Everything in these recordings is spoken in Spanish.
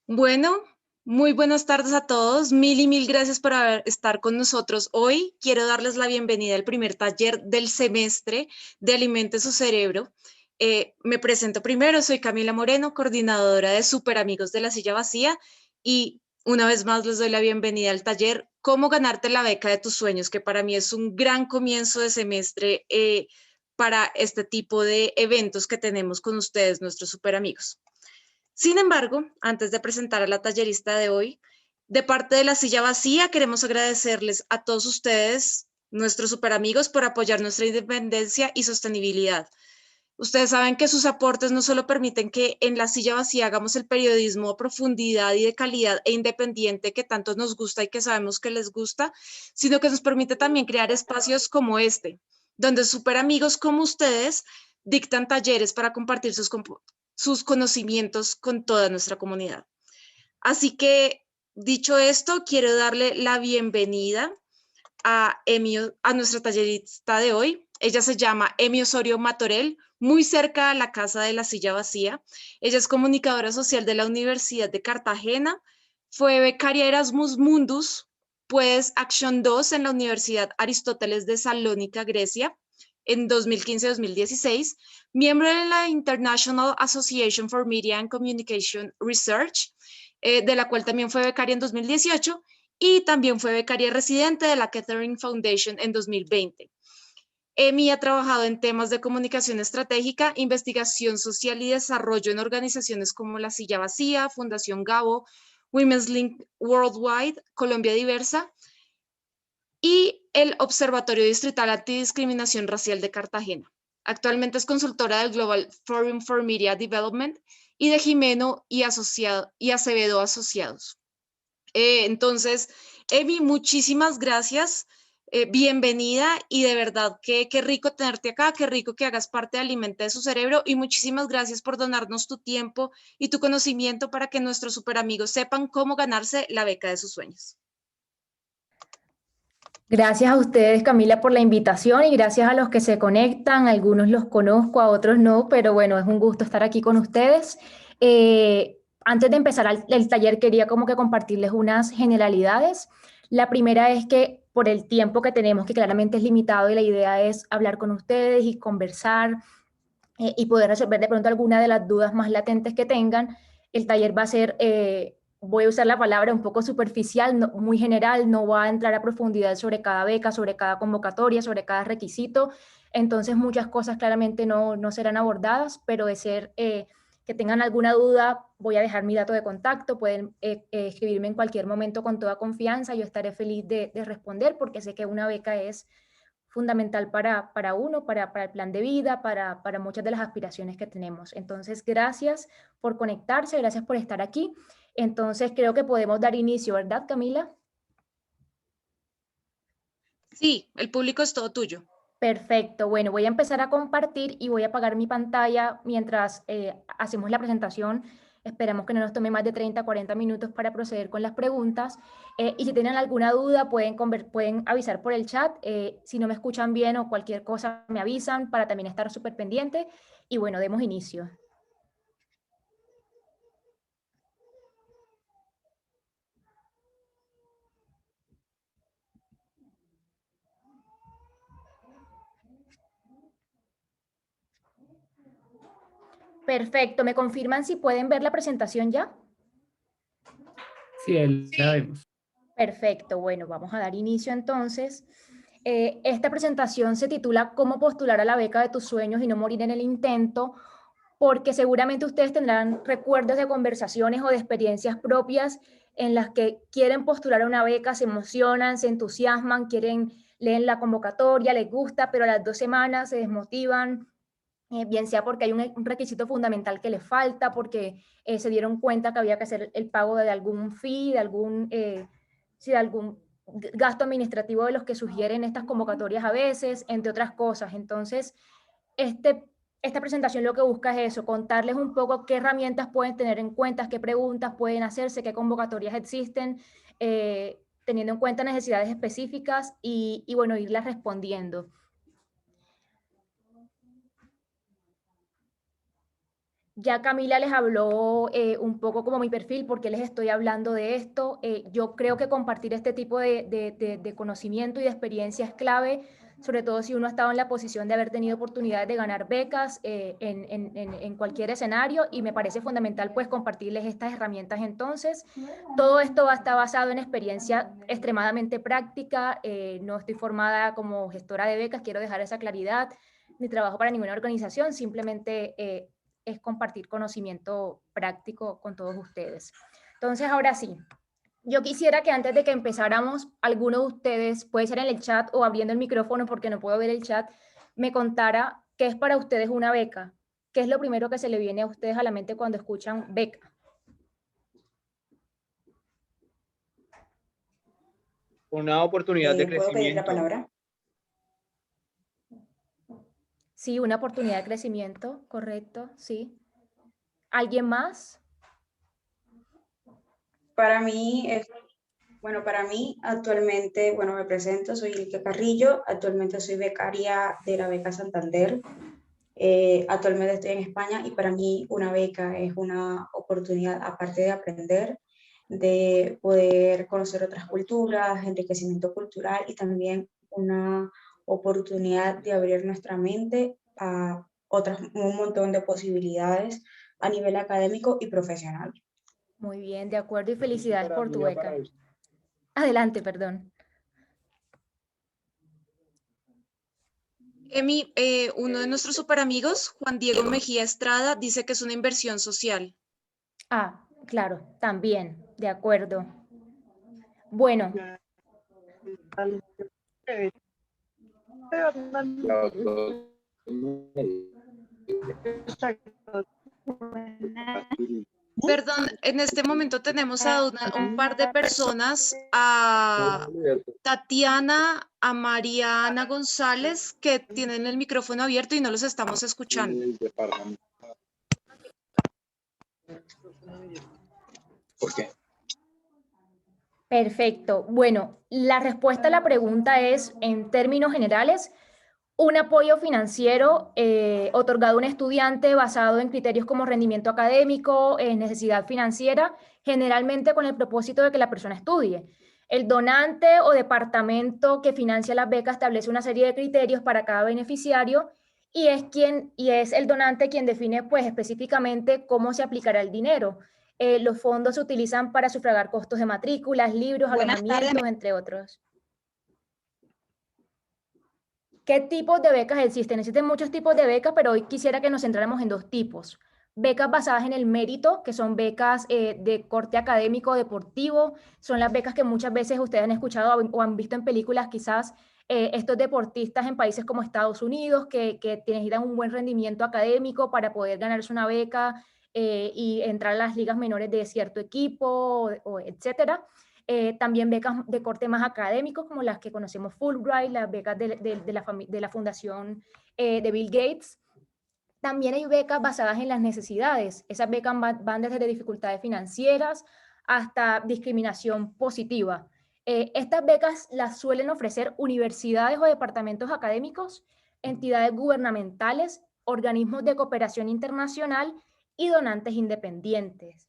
Bueno, muy buenas tardes a todos. Mil y mil gracias por estar con nosotros hoy. Quiero darles la bienvenida al primer taller del semestre de Alimente su Cerebro. Me presento primero, soy Camila Moreno, coordinadora de Super Amigos de la Silla Vacía, y una vez más les doy la bienvenida al taller Cómo ganarte la beca de tus sueños, que para mí es un gran comienzo de semestre para este tipo de eventos que tenemos con ustedes, nuestros super amigos. Sin embargo, antes de presentar a la tallerista de hoy, de parte de la Silla Vacía, queremos agradecerles a todos ustedes, nuestros super amigos, por apoyar nuestra independencia y sostenibilidad. Ustedes saben que sus aportes no solo permiten que en la Silla Vacía hagamos el periodismo a profundidad y de calidad e independiente que tanto nos gusta y que sabemos que les gusta, sino que nos permite también crear espacios como este, donde super amigos como ustedes dictan talleres para compartir sus conocimientos con toda nuestra comunidad. Así que, dicho esto, quiero darle la bienvenida a nuestra tallerista de hoy. Ella se llama Emi Osorio Matorel, muy cerca a la Casa de la Silla Vacía. Ella es comunicadora social de la Universidad de Cartagena, fue becaria Erasmus Mundus, pues Action 2 en la Universidad Aristóteles de Salónica, Grecia, en 2015-2016, miembro de la International Association for Media and Communication Research, de la cual también fue becaria en 2018, y también fue becaria residente de la Kettering Foundation en 2020. Emi ha trabajado en temas de comunicación estratégica, investigación social y desarrollo en organizaciones como La Silla Vacía, Fundación Gabo, Women's Link Worldwide, Colombia Diversa y el Observatorio Distrital Antidiscriminación Racial de Cartagena. Actualmente es consultora del Global Forum for Media Development y de Jimeno y Acevedo Asociados. Entonces, Emi, muchísimas gracias, bienvenida, y de verdad que qué rico tenerte acá, qué rico que hagas parte de Alimenta de su Cerebro, y muchísimas gracias por donarnos tu tiempo y tu conocimiento para que nuestros super amigos sepan cómo ganarse la beca de sus sueños. Gracias a ustedes, Camila, por la invitación y gracias a los que se conectan. Algunos los conozco, a otros no, pero bueno, es un gusto estar aquí con ustedes. Antes de empezar el taller, quería como que compartirles unas generalidades. La primera es que por el tiempo que tenemos, que claramente es limitado y la idea es hablar con ustedes y conversar y poder resolver de pronto alguna de las dudas más latentes que tengan. El taller va a ser, voy a usar la palabra un poco superficial, no, muy general, no va a entrar a profundidad sobre cada beca, sobre cada convocatoria, sobre cada requisito. Entonces muchas cosas claramente no serán abordadas, pero de ser que tengan alguna duda, voy a dejar mi dato de contacto, pueden escribirme en cualquier momento con toda confianza, yo estaré feliz de responder porque sé que una beca es fundamental para uno, para el plan de vida, para muchas de las aspiraciones que tenemos. Entonces, gracias por conectarse, gracias por estar aquí. Entonces, creo que podemos dar inicio, ¿verdad, Camila? Sí, el público es todo tuyo. Perfecto. Bueno, voy a empezar a compartir y voy a apagar mi pantalla mientras hacemos la presentación. Esperemos que no nos tome más de 30, 40 minutos para proceder con las preguntas. Y si tienen alguna duda, pueden avisar por el chat. Si no me escuchan bien o cualquier cosa, me avisan para también estar súper pendiente. Y bueno, demos inicio. Perfecto. ¿Me confirman si pueden ver la presentación ya? Sí, ahí la vemos. Perfecto, bueno, vamos a dar inicio entonces. Esta presentación se titula ¿Cómo postular a la beca de tus sueños y no morir en el intento? Porque seguramente ustedes tendrán recuerdos de conversaciones o de experiencias propias en las que quieren postular a una beca, se emocionan, se entusiasman, leen la convocatoria, les gusta, pero a las 2 semanas se desmotivan, bien sea porque hay un requisito fundamental que les falta, porque se dieron cuenta que había que hacer el pago de algún fee, de algún gasto administrativo de los que sugieren estas convocatorias a veces, entre otras cosas. Entonces, esta presentación lo que busca es eso, contarles un poco qué herramientas pueden tener en cuenta, qué preguntas pueden hacerse, qué convocatorias existen, teniendo en cuenta necesidades específicas y bueno, irlas respondiendo. Ya Camila les habló un poco como mi perfil, por qué les estoy hablando de esto. Yo creo que compartir este tipo de conocimiento y de experiencia es clave, sobre todo si uno ha estado en la posición de haber tenido oportunidades de ganar becas en cualquier escenario, y me parece fundamental pues compartirles estas herramientas. Entonces, todo esto va a estar basado en experiencia extremadamente práctica. No estoy formada como gestora de becas, quiero dejar esa claridad, ni trabajo para ninguna organización, simplemente es compartir conocimiento práctico con todos ustedes. Entonces, ahora sí, yo quisiera que antes de que empezáramos, alguno de ustedes, puede ser en el chat o abriendo el micrófono porque no puedo ver el chat, me contara qué es para ustedes una beca. ¿Qué es lo primero que se le viene a ustedes a la mente cuando escuchan beca? Una oportunidad de ¿Puedo pedir la crecimiento. palabra? Sí, una oportunidad de crecimiento, correcto, sí. ¿Alguien más? Para mí, para mí actualmente, me presento, soy Ilke Carrillo, actualmente soy becaria de la beca Santander. Actualmente estoy en España y para mí una beca es una oportunidad, aparte de aprender, de poder conocer otras culturas, enriquecimiento cultural y también una oportunidad de abrir nuestra mente a un montón de posibilidades a nivel académico y profesional. Muy bien, de acuerdo, y felicidades por tu beca. Adelante, perdón. Emi, uno de nuestros super amigos, Juan Diego Mejía Estrada, dice que es una inversión social. Ah, claro, también, de acuerdo. Bueno, Perdón, en este momento tenemos a un par de personas, a Tatiana, a Mariana González, que tienen el micrófono abierto y no los estamos escuchando. ¿Por qué? perfecto. Bueno, la respuesta a la pregunta es, en términos generales, un apoyo financiero otorgado a un estudiante basado en criterios como rendimiento académico, necesidad financiera, generalmente con el propósito de que la persona estudie. El donante o departamento que financia las becas establece una serie de criterios para cada beneficiario, y es el donante quien define pues específicamente cómo se aplicará el dinero. Los fondos se utilizan para sufragar costos de matrículas, libros, Buenas alojamientos, tardes. entre otros. ¿Qué tipos de becas existen? Existen muchos tipos de becas, pero hoy quisiera que nos centráramos en dos tipos. Becas basadas en el mérito, que son becas de corte académico, deportivo. Son las becas que muchas veces ustedes han escuchado o han visto en películas, quizás estos deportistas en países como Estados Unidos que necesitan un buen rendimiento académico para poder ganarse una beca y entrar a las ligas menores de cierto equipo, etcétera. También becas de corte más académico, como las que conocemos Fulbright, las becas de la fundación de Bill Gates. También hay becas basadas en las necesidades. Esas becas van desde dificultades financieras hasta discriminación positiva. Estas becas las suelen ofrecer universidades o departamentos académicos, entidades gubernamentales, organismos de cooperación internacional y donantes independientes.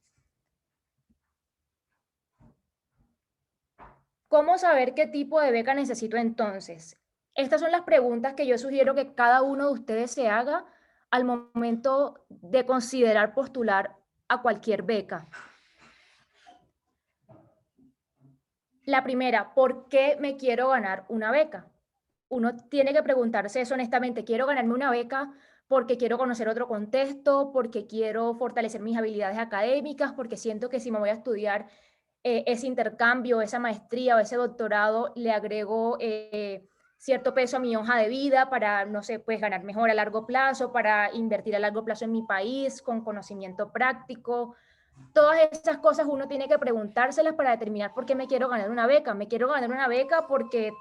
¿Cómo saber qué tipo de beca necesito entonces? Estas son las preguntas que yo sugiero que cada uno de ustedes se haga al momento de considerar postular a cualquier beca. La primera, ¿por qué me quiero ganar una beca? Uno tiene que preguntarse eso honestamente. ¿Quiero ganarme una beca porque quiero conocer otro contexto, porque quiero fortalecer mis habilidades académicas, porque siento que si me voy a estudiar ese intercambio, esa maestría o ese doctorado, le agrego cierto peso a mi hoja de vida para, no sé, pues ganar mejor a largo plazo, para invertir a largo plazo en mi país con conocimiento práctico? Todas esas cosas uno tiene que preguntárselas para determinar por qué me quiero ganar una beca. ¿Me quiero ganar una beca porque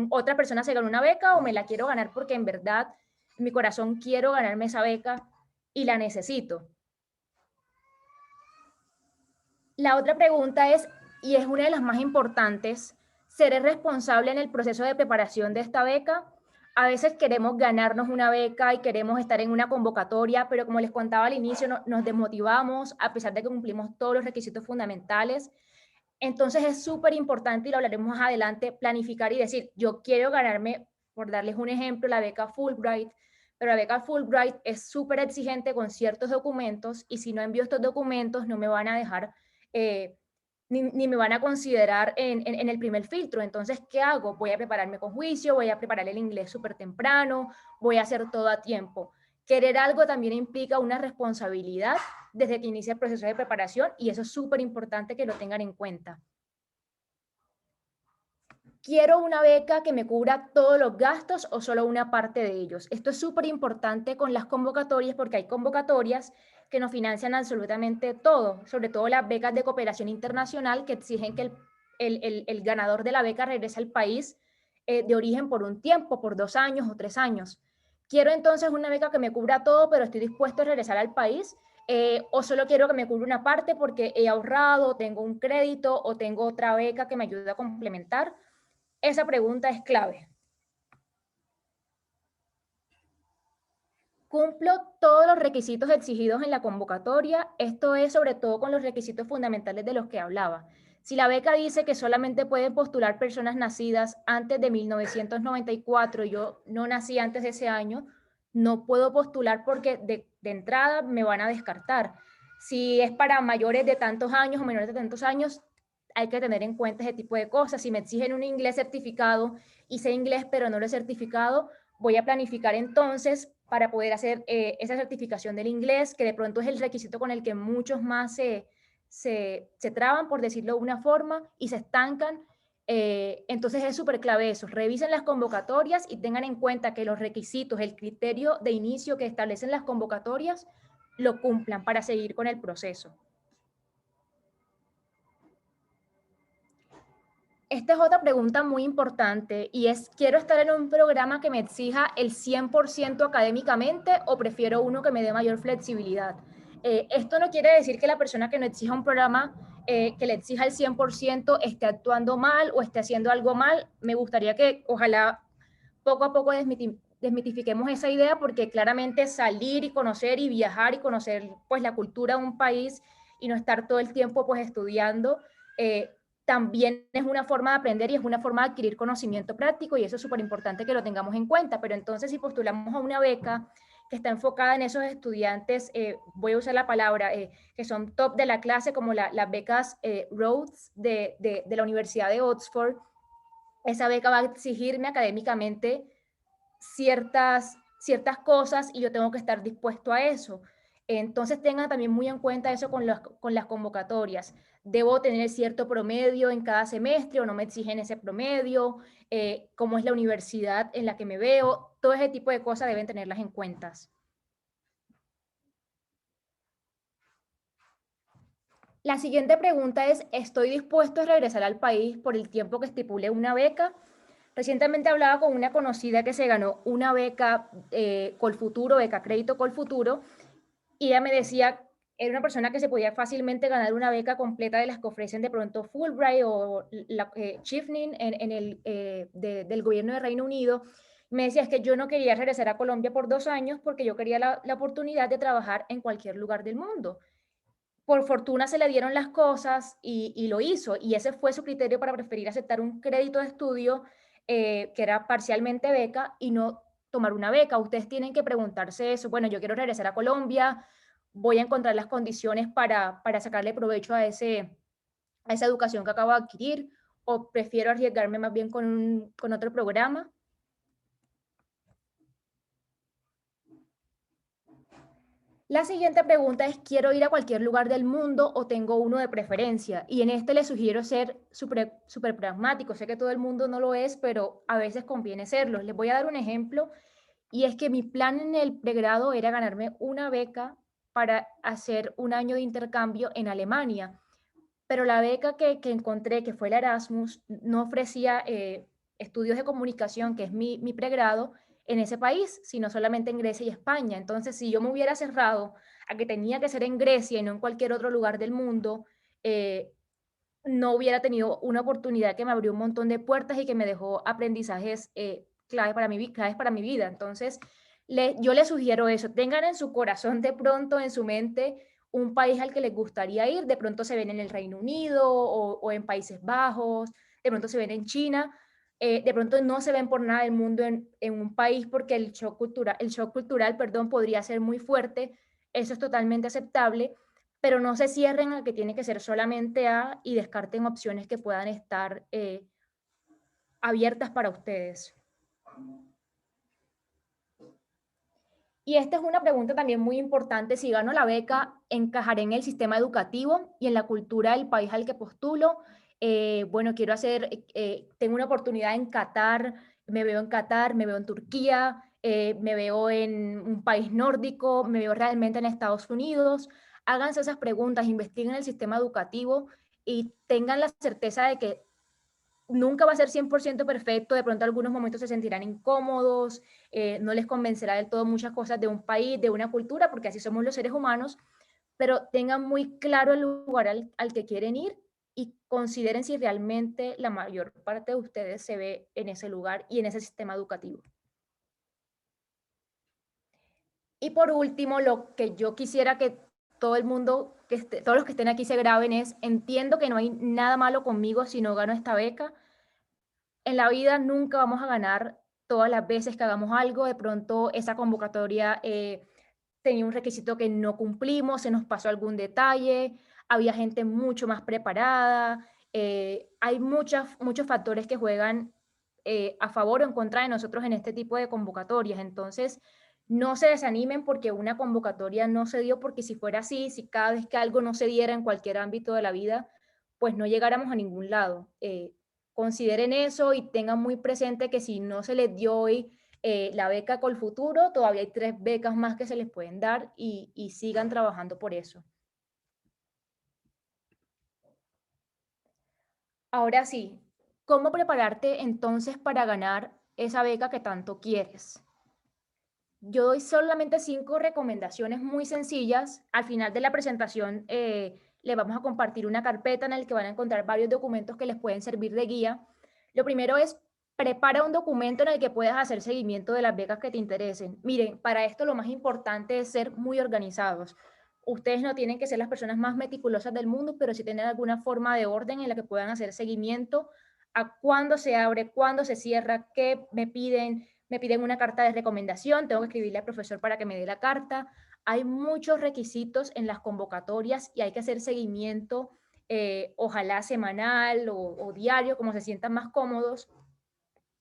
otra persona se ganó una beca, o me la quiero ganar porque en verdad en mi corazón quiero ganarme esa beca y la necesito? La otra pregunta es, y es una de las más importantes, ¿seré responsable en el proceso de preparación de esta beca? a veces queremos ganarnos una beca y queremos estar en una convocatoria, pero como les contaba al inicio, nos desmotivamos a pesar de que cumplimos todos los requisitos fundamentales. Entonces es súper importante, y lo hablaremos más adelante, planificar y decir, yo quiero ganarme, por darles un ejemplo, la beca Fulbright, pero la beca Fulbright es súper exigente con ciertos documentos, y si no envío estos documentos no me van a dejar, ni me van a considerar en el primer filtro. Entonces, ¿qué hago? Voy a prepararme con juicio, voy a preparar el inglés súper temprano, voy a hacer todo a tiempo. Querer algo también implica una responsabilidad desde que inicia el proceso de preparación, y eso es súper importante que lo tengan en cuenta. ¿Quiero una beca que me cubra todos los gastos o solo una parte de ellos? Esto es súper importante con las convocatorias, porque hay convocatorias que nos financian absolutamente todo, sobre todo las becas de cooperación internacional, que exigen que el ganador de la beca regrese al país de origen por un tiempo, por 2 años o 3 años. Quiero entonces una beca que me cubra todo, pero estoy dispuesto a regresar al país, o solo quiero que me cubra una parte porque he ahorrado, tengo un crédito o tengo otra beca que me ayude a complementar. Esa pregunta es clave. ¿Cumplo todos los requisitos exigidos en la convocatoria? Esto es sobre todo con los requisitos fundamentales de los que hablaba. Si la beca dice que solamente pueden postular personas nacidas antes de 1994, yo no nací antes de ese año, no puedo postular porque de entrada me van a descartar. Si es para mayores de tantos años o menores de tantos años, hay que tener en cuenta ese tipo de cosas. Si me exigen un inglés certificado y sé inglés pero no lo he certificado, voy a planificar entonces para poder hacer esa certificación del inglés, que de pronto es el requisito con el que muchos más se traban, por decirlo de una forma, y se estancan. Entonces es súper clave eso. Revisen las convocatorias y tengan en cuenta que los requisitos, el criterio de inicio que establecen las convocatorias, lo cumplan para seguir con el proceso. Esta es otra pregunta muy importante, y es, ¿quiero estar en un programa que me exija el 100% académicamente o prefiero uno que me dé mayor flexibilidad? Esto no quiere decir que la persona que no exija un programa que le exija el 100% esté actuando mal o esté haciendo algo mal. Me gustaría que ojalá poco a poco desmitifiquemos esa idea, porque claramente salir y conocer y viajar y conocer pues la cultura de un país y no estar todo el tiempo pues estudiando, también es una forma de aprender y es una forma de adquirir conocimiento práctico, y eso es súper importante que lo tengamos en cuenta. Pero entonces, si postulamos a una beca que está enfocada en esos estudiantes, voy a usar la palabra, que son top de la clase, como las becas Rhodes de la Universidad de Oxford, esa beca va a exigirme académicamente ciertas cosas y yo tengo que estar dispuesto a eso. Entonces tengan también muy en cuenta eso con las convocatorias. Debo tener cierto promedio en cada semestre o no me exigen ese promedio, cómo es la universidad en la que me veo, todo ese tipo de cosas deben tenerlas en cuenta. La siguiente pregunta es, ¿estoy dispuesto a regresar al país por el tiempo que estipule una beca? Recientemente hablaba con una conocida que se ganó una beca Colfuturo, beca crédito Colfuturo, y ella me decía, era una persona que se podía fácilmente ganar una beca completa de las que ofrecen de pronto Fulbright o la Chevening del gobierno de Reino Unido. Me decía, es que yo no quería regresar a Colombia por 2 años porque yo quería la oportunidad de trabajar en cualquier lugar del mundo. Por fortuna se le dieron las cosas y lo hizo, y ese fue su criterio para preferir aceptar un crédito de estudio que era parcialmente beca y no tomar una beca. Ustedes tienen que preguntarse eso. Bueno, yo quiero regresar a Colombia, voy a encontrar las condiciones para sacarle provecho a esa educación que acabo de adquirir, o prefiero arriesgarme más bien con otro programa. La siguiente pregunta es, ¿quiero ir a cualquier lugar del mundo o tengo uno de preferencia? Y en este les sugiero ser súper pragmático. Sé que todo el mundo no lo es, pero a veces conviene serlo. Les voy a dar un ejemplo, y es que mi plan en el pregrado era ganarme una beca para hacer un año de intercambio en Alemania. Pero la beca que encontré, que fue el Erasmus, no ofrecía estudios de comunicación, que es mi pregrado, en ese país, sino solamente en Grecia y España. Entonces, si yo me hubiera cerrado a que tenía que ser en Grecia y no en cualquier otro lugar del mundo, no hubiera tenido una oportunidad que me abrió un montón de puertas y que me dejó aprendizajes claves para mi vida. Entonces, yo les sugiero eso, tengan en su corazón de pronto, en su mente, un país al que les gustaría ir, de pronto se ven en el Reino Unido o en Países Bajos, de pronto se ven en China, de pronto no se ven por nada del mundo en un país porque el shock cultural, perdón, podría ser muy fuerte, eso es totalmente aceptable, pero no se cierren a que tiene que ser solamente A y descarten opciones que puedan estar abiertas para ustedes. Y esta es una pregunta también muy importante. Si gano la beca, ¿encajaré en el sistema educativo y en la cultura del país al que postulo? Bueno, tengo una oportunidad en Qatar, me veo en Turquía, me veo en un país nórdico, me veo realmente en Estados Unidos. Háganse esas preguntas, investiguen el sistema educativo y tengan la certeza de que nunca va a ser 100% perfecto, de pronto algunos momentos se sentirán incómodos, no les convencerá del todo muchas cosas de un país, de una cultura, porque así somos los seres humanos, pero tengan muy claro el lugar al que quieren ir y consideren si realmente la mayor parte de ustedes se ve en ese lugar y en ese sistema educativo. Y por último, lo que yo quisiera que todo el mundo, todos los que estén aquí se graben es, entiendo que no hay nada malo conmigo si no gano esta beca. En la vida nunca vamos a ganar todas las veces que hagamos algo. De pronto esa convocatoria tenía un requisito que no cumplimos, se nos pasó algún detalle, había gente mucho más preparada. Hay muchos factores que juegan a favor o en contra de nosotros en este tipo de convocatorias. Entonces, no se desanimen porque una convocatoria no se dio, porque si fuera así, si cada vez que algo no se diera en cualquier ámbito de la vida, pues no llegáramos a ningún lado. Consideren eso y tengan muy presente que si no se les dio hoy la beca Colfuturo, todavía hay 3 becas más que se les pueden dar y sigan trabajando por eso. Ahora sí, ¿cómo prepararte entonces para ganar esa beca que tanto quieres? Yo doy solamente 5 recomendaciones muy sencillas. Al final de la presentación les vamos a compartir una carpeta en la que van a encontrar varios documentos que les pueden servir de guía. Lo primero es, prepara un documento en el que puedas hacer seguimiento de las becas que te interesen. Miren, para esto lo más importante es ser muy organizados. Ustedes no tienen que ser las personas más meticulosas del mundo, pero sí tener alguna forma de orden en la que puedan hacer seguimiento a cuándo se abre, cuándo se cierra, qué me piden una carta de recomendación, tengo que escribirle al profesor para que me dé la carta. Hay muchos requisitos en las convocatorias y hay que hacer seguimiento, ojalá semanal o diario, como se sientan más cómodos,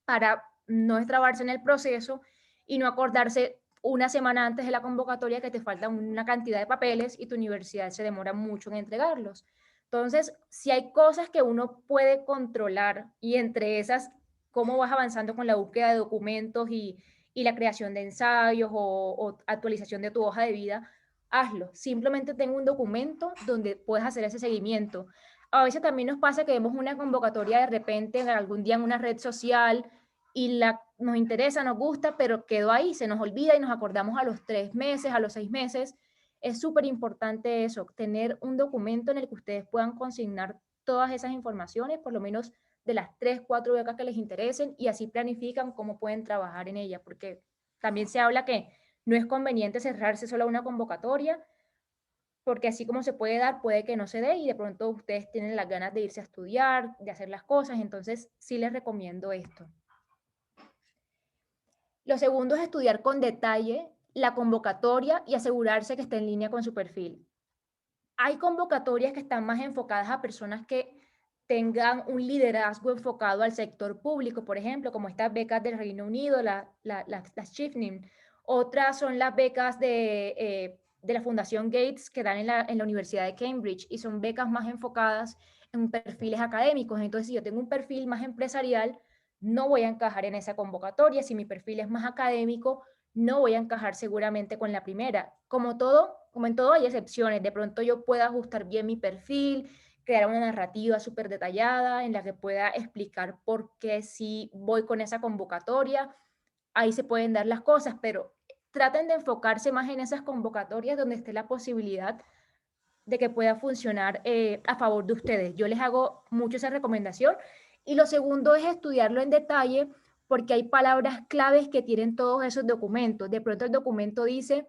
para no extrabarse en el proceso y no acordarse una semana antes de la convocatoria que te faltan una cantidad de papeles y tu universidad se demora mucho en entregarlos. Entonces, si hay cosas que uno puede controlar y entre esas, cómo vas avanzando con la búsqueda de documentos y la creación de ensayos o actualización de tu hoja de vida, hazlo. Simplemente ten un documento donde puedes hacer ese seguimiento. A veces también nos pasa que vemos una convocatoria de repente algún día en una red social y nos interesa, nos gusta, pero quedó ahí, se nos olvida y nos acordamos a los 3 meses, a los 6 meses. Es súper importante eso, tener un documento en el que ustedes puedan consignar todas esas informaciones, por lo menos de las 3, 4 becas que les interesen y así planifican cómo pueden trabajar en ella, porque también se habla que no es conveniente cerrarse solo a una convocatoria, porque así como se puede dar, puede que no se dé y de pronto ustedes tienen las ganas de irse a estudiar, de hacer las cosas, entonces sí les recomiendo esto. Lo segundo es estudiar con detalle la convocatoria y asegurarse que esté en línea con su perfil. Hay convocatorias que están más enfocadas a personas que tengan un liderazgo enfocado al sector público, por ejemplo, como estas becas del Reino Unido, las Chifnim. Otras son las becas de la Fundación Gates que dan en la Universidad de Cambridge y son becas más enfocadas en perfiles académicos. Entonces, si yo tengo un perfil más empresarial, no voy a encajar en esa convocatoria. Si mi perfil es más académico, no voy a encajar seguramente con la primera. Como en todo hay excepciones. De pronto yo pueda ajustar bien mi perfil, crear una narrativa súper detallada en la que pueda explicar por qué sí voy con esa convocatoria. Ahí se pueden dar las cosas, pero traten de enfocarse más en esas convocatorias donde esté la posibilidad de que pueda funcionar a favor de ustedes. Yo les hago mucho esa recomendación. Y lo segundo es estudiarlo en detalle porque hay palabras claves que tienen todos esos documentos. De pronto el documento dice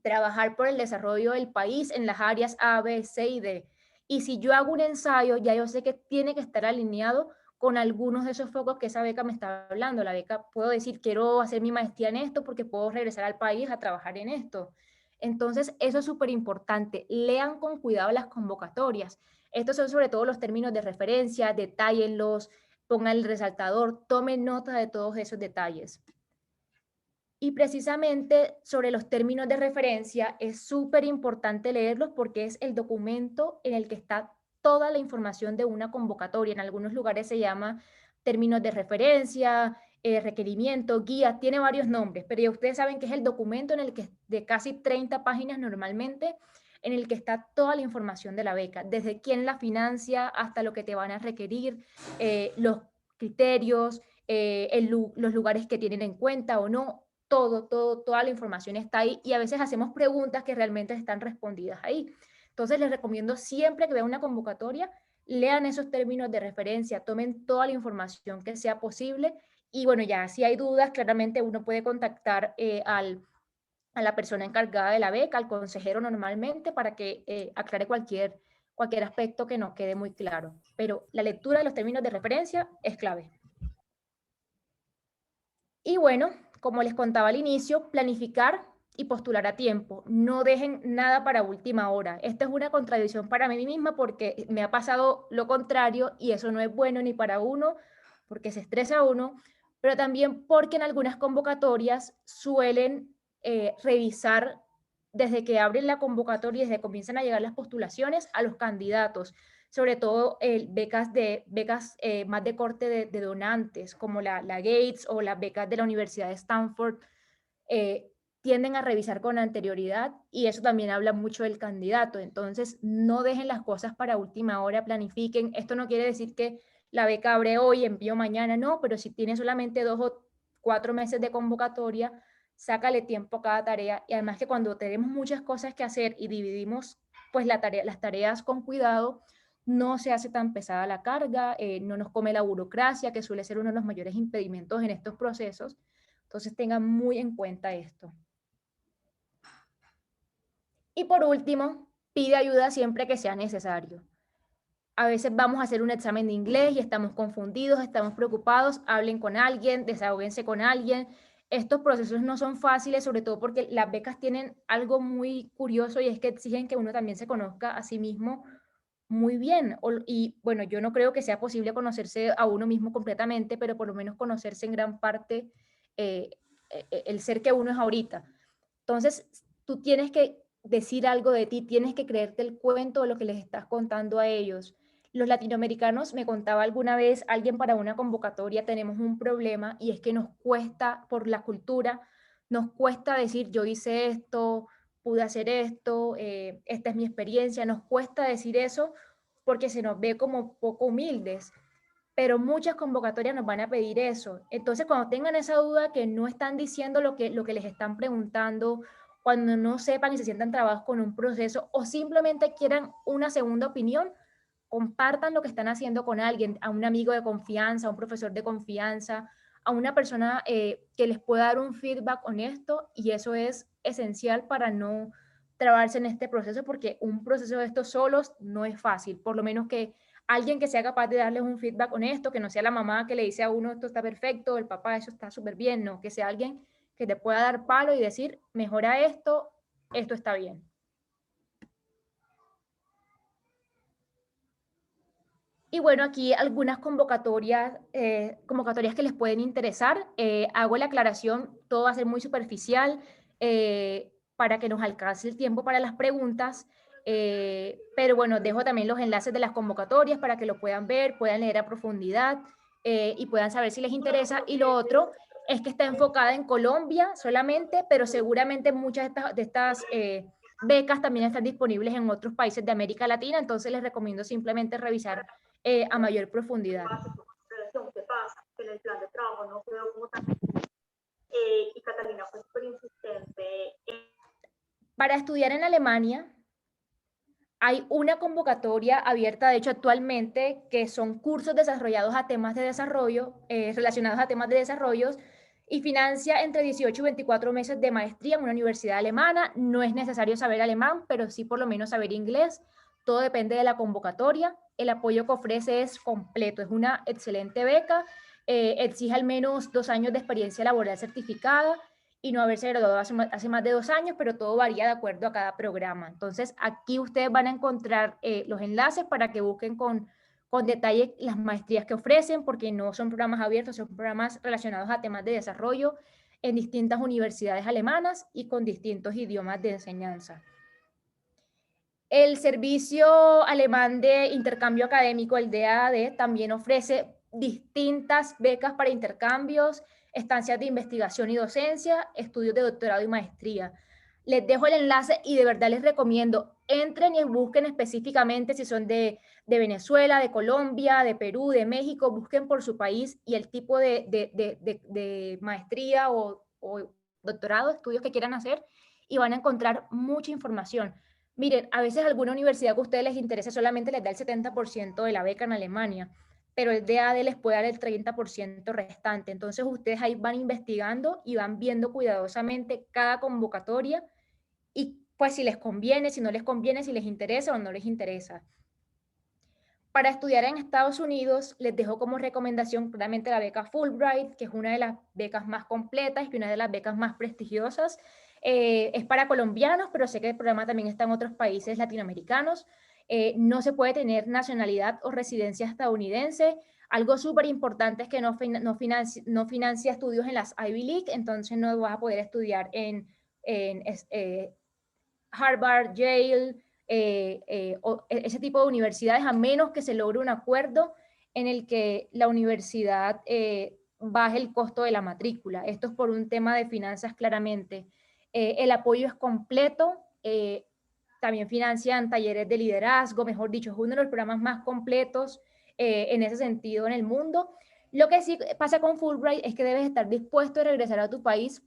trabajar por el desarrollo del país en las áreas A, B, C y D. Y si yo hago un ensayo, ya yo sé que tiene que estar alineado con algunos de esos focos que esa beca me está hablando. La beca, puedo decir, quiero hacer mi maestría en esto porque puedo regresar al país a trabajar en esto. Entonces, eso es súper importante. Lean con cuidado las convocatorias. Estos son sobre todo los términos de referencia, detállenlos, pongan el resaltador, tomen nota de todos esos detalles. Y precisamente sobre los términos de referencia es súper importante leerlos porque es el documento en el que está toda la información de una convocatoria. En algunos lugares se llama términos de referencia, requerimiento, guía, tiene varios nombres, pero ya ustedes saben que es el documento en el que de casi 30 páginas normalmente, en el que está toda la información de la beca, desde quién la financia hasta lo que te van a requerir, los criterios, los lugares que tienen en cuenta o no. Toda la información está ahí y a veces hacemos preguntas que realmente están respondidas ahí. Entonces les recomiendo siempre que vean una convocatoria, lean esos términos de referencia, tomen toda la información que sea posible y bueno, ya si hay dudas, claramente uno puede contactar a la persona encargada de la beca, al consejero normalmente, para que aclare cualquier aspecto que no quede muy claro. Pero la lectura de los términos de referencia es clave. Y bueno, como les contaba al inicio, planificar y postular a tiempo. No dejen nada para última hora. Esta es una contradicción para mí misma porque me ha pasado lo contrario y eso no es bueno ni para uno, porque se estresa uno, pero también porque en algunas convocatorias suelen revisar desde que abren la convocatoria, desde que comienzan a llegar las postulaciones a los candidatos, sobre todo becas más de corte de donantes, como la Gates o las becas de la Universidad de Stanford, tienden a revisar con anterioridad y eso también habla mucho del candidato. Entonces, no dejen las cosas para última hora, planifiquen. Esto no quiere decir que la beca abre hoy, envío mañana, no, pero si tiene solamente 2 o 4 meses de convocatoria, sácale tiempo a cada tarea y además que cuando tenemos muchas cosas que hacer y dividimos pues las tareas con cuidado, no se hace tan pesada la carga, no nos come la burocracia, que suele ser uno de los mayores impedimentos en estos procesos. Entonces tengan muy en cuenta esto. Y por último, pide ayuda siempre que sea necesario. A veces vamos a hacer un examen de inglés y estamos confundidos, estamos preocupados, hablen con alguien, desahóguense con alguien. Estos procesos no son fáciles, sobre todo porque las becas tienen algo muy curioso y es que exigen que uno también se conozca a sí mismo muy bien. Y bueno, yo no creo que sea posible conocerse a uno mismo completamente, pero por lo menos conocerse en gran parte el ser que uno es ahorita. Entonces, tú tienes que decir algo de ti, tienes que creerte el cuento de lo que les estás contando a ellos. Los latinoamericanos, me contaba alguna vez alguien para una convocatoria, tenemos un problema y es que nos cuesta, por la cultura, nos cuesta decir yo hice esto, pude hacer esto, esta es mi experiencia, nos cuesta decir eso porque se nos ve como poco humildes, pero muchas convocatorias nos van a pedir eso. Entonces, cuando tengan esa duda que no están diciendo lo que les están preguntando, cuando no sepan y se sientan trabados con un proceso o simplemente quieran una segunda opinión, compartan lo que están haciendo con alguien, a un amigo de confianza, a un profesor de confianza, a una persona que les pueda dar un feedback honesto y eso es esencial para no trabarse en este proceso porque un proceso de estos solos no es fácil, por lo menos que alguien que sea capaz de darles un feedback honesto, que no sea la mamá que le dice a uno esto está perfecto, el papá eso está súper bien, no, que sea alguien que te pueda dar palo y decir mejora esto, esto está bien. Y bueno, aquí algunas convocatorias que les pueden interesar. Hago la aclaración, todo va a ser muy superficial para que nos alcance el tiempo para las preguntas. Pero bueno, dejo también los enlaces de las convocatorias para que lo puedan ver, puedan leer a profundidad y puedan saber si les interesa. Y lo otro es que está enfocada en Colombia solamente, pero seguramente muchas de estas becas también están disponibles en otros países de América Latina, entonces les recomiendo simplemente revisar a mayor profundidad. ¿Qué pasa? Que en el plan de trabajo no quedó como tan... y Catalina fue súper insistente. Para estudiar en Alemania Hay una convocatoria abierta, de hecho, actualmente, que son cursos desarrollados a temas de desarrollo, relacionados a temas de desarrollo, y financia entre 18 y 24 meses de maestría en una universidad alemana. No es necesario saber alemán, pero sí por lo menos saber inglés. Todo depende de la convocatoria. El apoyo que ofrece es completo, es una excelente beca, exige al menos 2 años de experiencia laboral certificada y no haberse graduado hace más de 2 años, pero todo varía de acuerdo a cada programa. Entonces, aquí ustedes van a encontrar los enlaces para que busquen con detalle las maestrías que ofrecen, porque no son programas abiertos, son programas relacionados a temas de desarrollo en distintas universidades alemanas y con distintos idiomas de enseñanza. El Servicio Alemán de Intercambio Académico, el DAAD, también ofrece distintas becas para intercambios, estancias de investigación y docencia, estudios de doctorado y maestría. Les dejo el enlace y de verdad les recomiendo, entren y busquen específicamente si son de Venezuela, de Colombia, de Perú, de México, busquen por su país y el tipo de maestría o doctorado, estudios que quieran hacer, y van a encontrar mucha información. Miren, a veces alguna universidad que a ustedes les interese solamente les da el 70% de la beca en Alemania, pero el DAAD les puede dar el 30% restante. Entonces ustedes ahí van investigando y van viendo cuidadosamente cada convocatoria y pues si les conviene, si no les conviene, si les interesa o no les interesa. Para estudiar en Estados Unidos, les dejo como recomendación claramente la beca Fulbright, que es una de las becas más completas y una de las becas más prestigiosas. Es para colombianos, pero sé que el programa también está en otros países latinoamericanos. No se puede tener nacionalidad o residencia estadounidense. Algo súper importante es que no financia estudios en las Ivy League, entonces no vas a poder estudiar en Harvard, Yale, ese tipo de universidades, a menos que se logre un acuerdo en el que la universidad baje el costo de la matrícula. Esto es por un tema de finanzas claramente. El apoyo es completo, también financian talleres de liderazgo, mejor dicho, es uno de los programas más completos en ese sentido en el mundo. Lo que sí pasa con Fulbright es que debes estar dispuesto a regresar a tu país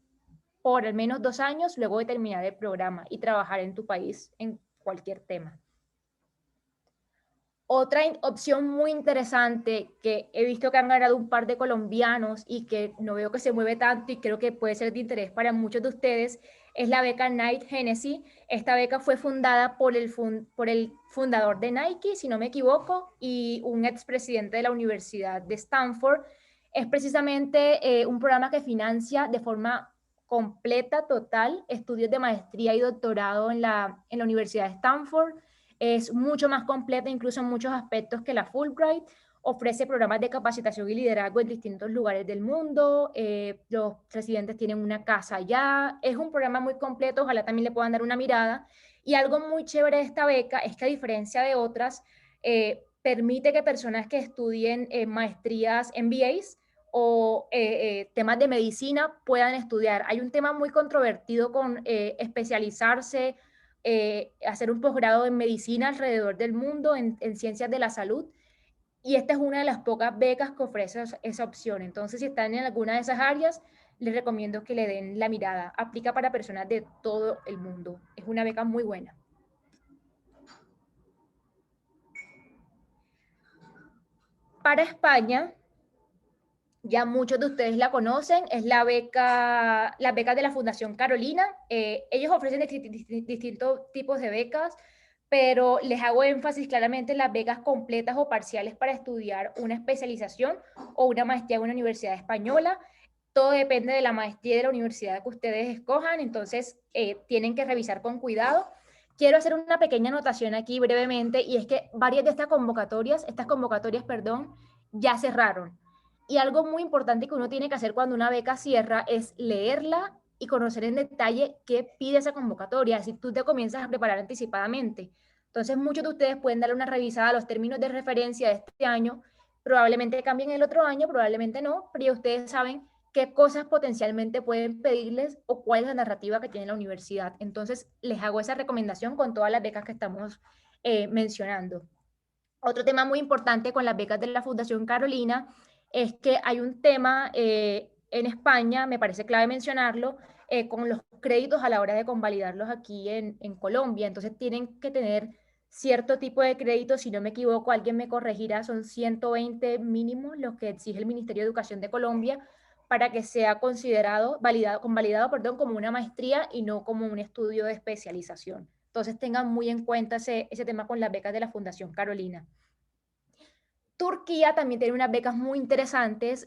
por al menos 2 años luego de terminar el programa y trabajar en tu país en cualquier tema. Otra opción muy interesante que he visto que han ganado un par de colombianos y que no veo que se mueve tanto y creo que puede ser de interés para muchos de ustedes es la beca Knight Hennessy. Esta beca fue fundada por el fundador de Nike, si no me equivoco, y un expresidente de la Universidad de Stanford. Es precisamente un programa que financia de forma completa, total, estudios de maestría y doctorado en la Universidad de Stanford. Es mucho más completa, incluso en muchos aspectos que la Fulbright. Ofrece programas de capacitación y liderazgo en distintos lugares del mundo. Los residentes tienen una casa allá. Es un programa muy completo, ojalá también le puedan dar una mirada. Y algo muy chévere de esta beca es que a diferencia de otras, permite que personas que estudien maestrías, MBAs, o temas de medicina puedan estudiar. Hay un tema muy controvertido con especializarse, hacer un posgrado en medicina alrededor del mundo, en ciencias de la salud, y esta es una de las pocas becas que ofrece esa opción. Entonces, si están en alguna de esas áreas, les recomiendo que le den la mirada. Aplica para personas de todo el mundo. Es una beca muy buena. Para España, ya muchos de ustedes la conocen, es las becas de la Fundación Carolina. Ellos ofrecen distintos tipos de becas, pero les hago énfasis claramente en las becas completas o parciales para estudiar una especialización o una maestría en una universidad española. Todo depende de la maestría y de la universidad que ustedes escojan, entonces tienen que revisar con cuidado. Quiero hacer una pequeña anotación aquí brevemente, y es que varias de estas convocatorias, ya cerraron. Y algo muy importante que uno tiene que hacer cuando una beca cierra es leerla y conocer en detalle qué pide esa convocatoria, si tú te comienzas a preparar anticipadamente. Entonces, muchos de ustedes pueden darle una revisada a los términos de referencia de este año, probablemente cambien el otro año, probablemente no, pero ya ustedes saben qué cosas potencialmente pueden pedirles o cuál es la narrativa que tiene la universidad. Entonces, les hago esa recomendación con todas las becas que estamos mencionando. Otro tema muy importante con las becas de la Fundación Carolina es que hay un tema en España, me parece clave mencionarlo, con los créditos a la hora de convalidarlos aquí en Colombia. Entonces tienen que tener cierto tipo de crédito, si no me equivoco, alguien me corregirá, son 120 mínimos los que exige el Ministerio de Educación de Colombia para que sea considerado, convalidado, perdón, como una maestría y no como un estudio de especialización. Entonces tengan muy en cuenta ese tema con las becas de la Fundación Carolina. Turquía también tiene unas becas muy interesantes.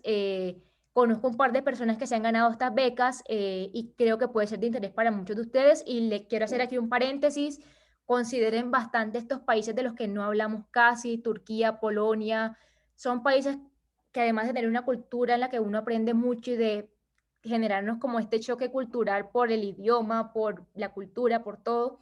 Conozco un par de personas que se han ganado estas becas y creo que puede ser de interés para muchos de ustedes. Y les quiero hacer aquí un paréntesis. Consideren bastante estos países de los que no hablamos casi, Turquía, Polonia. Son países que además de tener una cultura en la que uno aprende mucho y de generarnos como este choque cultural por el idioma, por la cultura, por todo,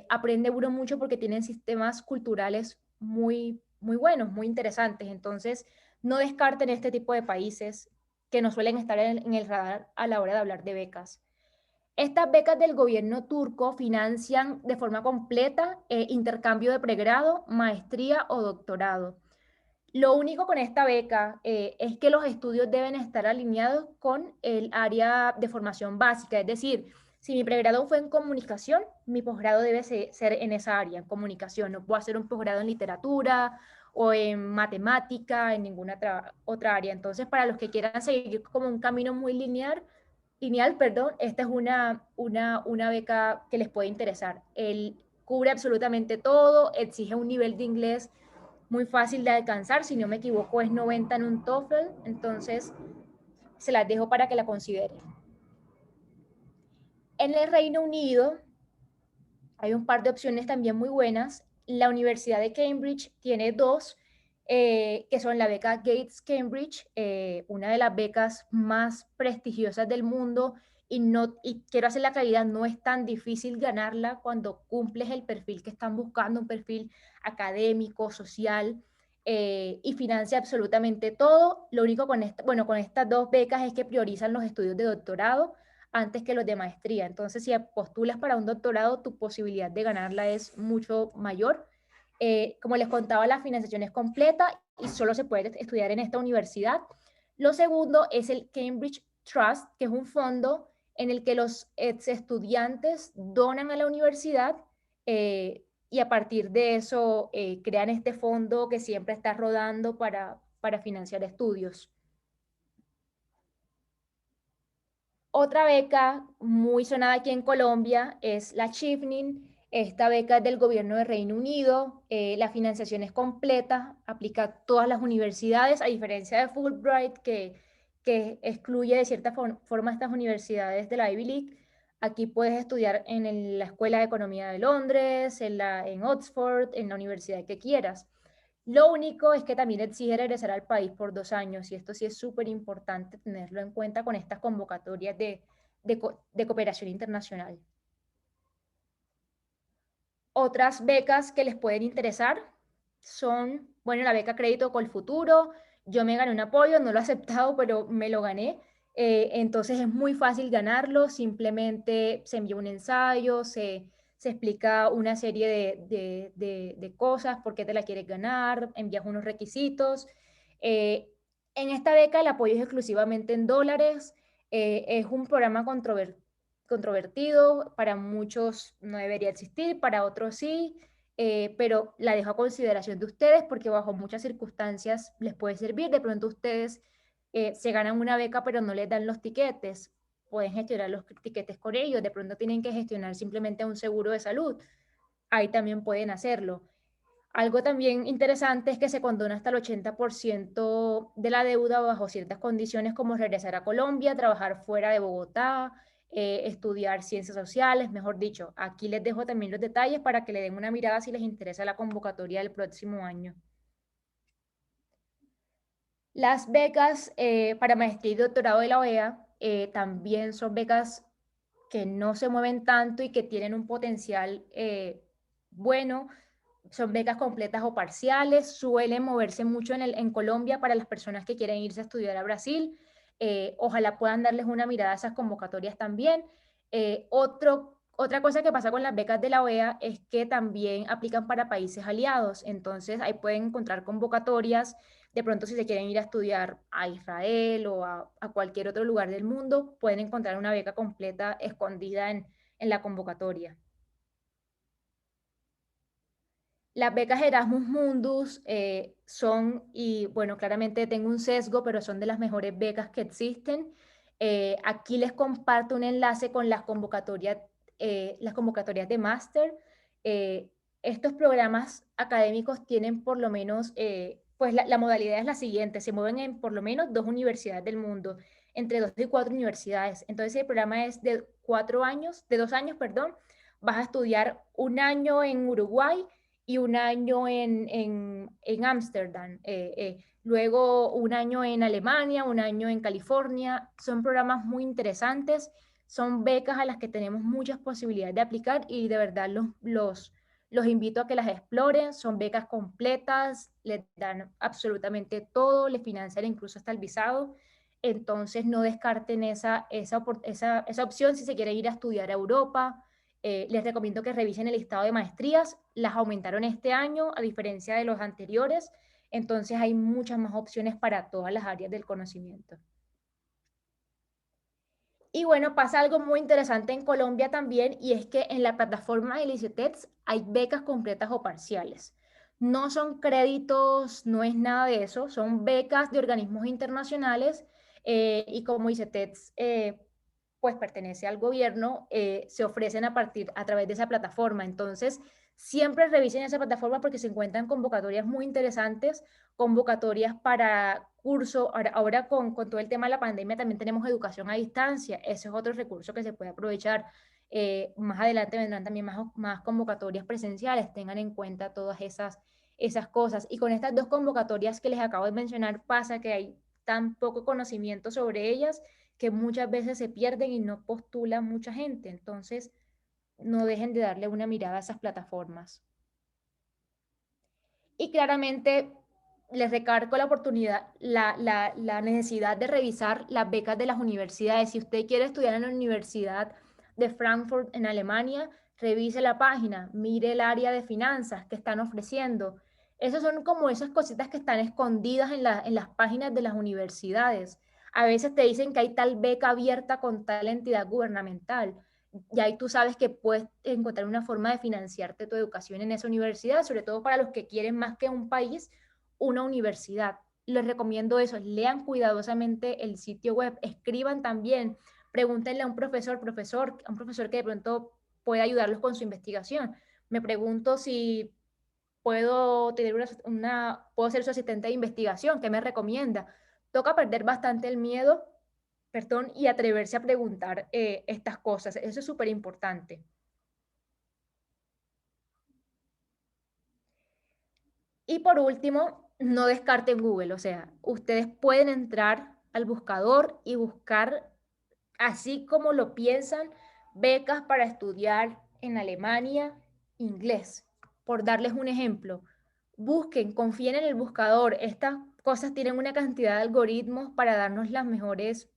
aprende uno mucho porque tienen sistemas culturales muy buenos, muy interesantes. Entonces, no descarten este tipo de países que no suelen estar en el radar a la hora de hablar de becas. Estas becas del gobierno turco financian de forma completa intercambio de pregrado, maestría o doctorado. Lo único con esta beca es que los estudios deben estar alineados con el área de formación básica, es decir, si mi pregrado fue en comunicación, mi posgrado debe ser en esa área, en comunicación. No puedo hacer un posgrado en literatura o en matemática, en ninguna otra área. Entonces, para los que quieran seguir como un camino muy lineal, perdón, esta es una beca que les puede interesar. Él cubre absolutamente todo, exige un nivel de inglés muy fácil de alcanzar, si no me equivoco es 90 en un TOEFL, entonces se las dejo para que la consideren. En el Reino Unido hay un par de opciones también muy buenas. La Universidad de Cambridge tiene dos, que son la beca Gates Cambridge, una de las becas más prestigiosas del mundo, y quiero hacer la claridad, no es tan difícil ganarla cuando cumples el perfil que están buscando, un perfil académico, social, y financia absolutamente todo. Lo único con estas dos becas es que priorizan los estudios de doctorado antes que los de maestría. Entonces, si postulas para un doctorado, tu posibilidad de ganarla es mucho mayor. Como les contaba, la financiación es completa y solo se puede estudiar en esta universidad. Lo segundo es el Cambridge Trust, que es un fondo en el que los ex estudiantes donan a la universidad y a partir de eso crean este fondo que siempre está rodando para financiar estudios. Otra beca muy sonada aquí en Colombia es la Chevening. Esta beca es del gobierno de Reino Unido. La financiación es completa, aplica a todas las universidades, a diferencia de Fulbright, que excluye de cierta forma estas universidades de la Ivy League. Aquí puedes estudiar en la Escuela de Economía de Londres, en Oxford, en la universidad que quieras. Lo único es que también exige regresar al país por 2 años y esto sí es súper importante tenerlo en cuenta con estas convocatorias de cooperación internacional. Otras becas que les pueden interesar son, bueno, la beca Crédito Colfuturo. Yo me gané un apoyo, no lo he aceptado, pero me lo gané. Entonces es muy fácil ganarlo, simplemente se envía un ensayo, se explica una serie de cosas, por qué te la quieres ganar, envías unos requisitos. En esta beca el apoyo es exclusivamente en dólares, es un programa controvertido, para muchos no debería existir, para otros sí, pero la dejo a consideración de ustedes porque bajo muchas circunstancias les puede servir. De pronto ustedes se ganan una beca pero no les dan los tiquetes, pueden gestionar los tiquetes con ellos, de pronto tienen que gestionar simplemente un seguro de salud, ahí también pueden hacerlo. Algo también interesante es que se condona hasta el 80% de la deuda bajo ciertas condiciones como regresar a Colombia, trabajar fuera de Bogotá, estudiar ciencias sociales, mejor dicho. Aquí les dejo también los detalles para que le den una mirada si les interesa la convocatoria del próximo año. Las becas para maestría y doctorado de la OEA también son becas que no se mueven tanto y que tienen un potencial bueno. Son becas completas o parciales, suelen moverse mucho en Colombia para las personas que quieren irse a estudiar a Brasil. Ojalá puedan darles una mirada a esas convocatorias también. Otra cosa que pasa con las becas de la OEA es que también aplican para países aliados, entonces ahí pueden encontrar convocatorias, de pronto si se quieren ir a estudiar a Israel o a cualquier otro lugar del mundo, pueden encontrar una beca completa escondida en la convocatoria. Las becas Erasmus Mundus son, y bueno, claramente tengo un sesgo, pero son de las mejores becas que existen. Aquí les comparto un enlace con las convocatorias de máster. Eh, Estos programas académicos tienen por lo menos, pues la modalidad es la siguiente, se mueven en por lo menos 2 universidades del mundo, entre 2 y 4 universidades. Entonces el programa es de 4 años, de 2 años, perdón. Vas a estudiar un año en Uruguay y un año en Ámsterdam, luego un año en Alemania, un año en California. Son programas muy interesantes, son becas a las que tenemos muchas posibilidades de aplicar y de verdad los invito a que las exploren. Son becas completas, les dan absolutamente todo, les financian incluso hasta el visado. Entonces no descarten esa opción si se quiere ir a estudiar a Europa. Les recomiendo que revisen el listado de maestrías. Las aumentaron este año a diferencia de los anteriores. Entonces hay muchas más opciones para todas las áreas del conocimiento. Y bueno, pasa algo muy interesante en Colombia también, y es que en la plataforma de Licetets hay becas completas o parciales. No son créditos, no es nada de eso, son becas de organismos internacionales, y como Licetets pues pertenece al gobierno, se ofrecen a través de esa plataforma. Entonces, siempre revisen esa plataforma porque se encuentran convocatorias muy interesantes, convocatorias para curso. Ahora con todo el tema de la pandemia también tenemos educación a distancia. Ese es otro recurso que se puede aprovechar. Más adelante vendrán también más convocatorias presenciales. Tengan en cuenta todas esas cosas. Y con estas 2 convocatorias que les acabo de mencionar pasa que hay tan poco conocimiento sobre ellas que muchas veces se pierden y no postula mucha gente. Entonces, no dejen de darle una mirada a esas plataformas. Y claramente les recargo la oportunidad, la necesidad de revisar las becas de las universidades. Si usted quiere estudiar en la Universidad de Frankfurt en Alemania, revise la página, mire el área de finanzas que están ofreciendo. Esas son como esas cositas que están escondidas en las páginas de las universidades. A veces te dicen que hay tal beca abierta con tal entidad gubernamental. Y ahí tú sabes que puedes encontrar una forma de financiarte tu educación en esa universidad, sobre todo para los que quieren más que un país, una universidad. Les recomiendo eso, lean cuidadosamente el sitio web, escriban también, pregúntenle a un profesor que de pronto puede ayudarlos con su investigación. Me pregunto si puedo tener puedo ser su asistente de investigación, ¿qué me recomienda? Toca perder bastante el miedo, perdón, y atreverse a preguntar estas cosas. Eso es súper importante. Y por último, no descarten Google. O sea, ustedes pueden entrar al buscador y buscar, así como lo piensan, becas para estudiar en Alemania, inglés. Por darles un ejemplo, busquen, confíen en el buscador. Estas cosas tienen una cantidad de algoritmos para darnos las mejores,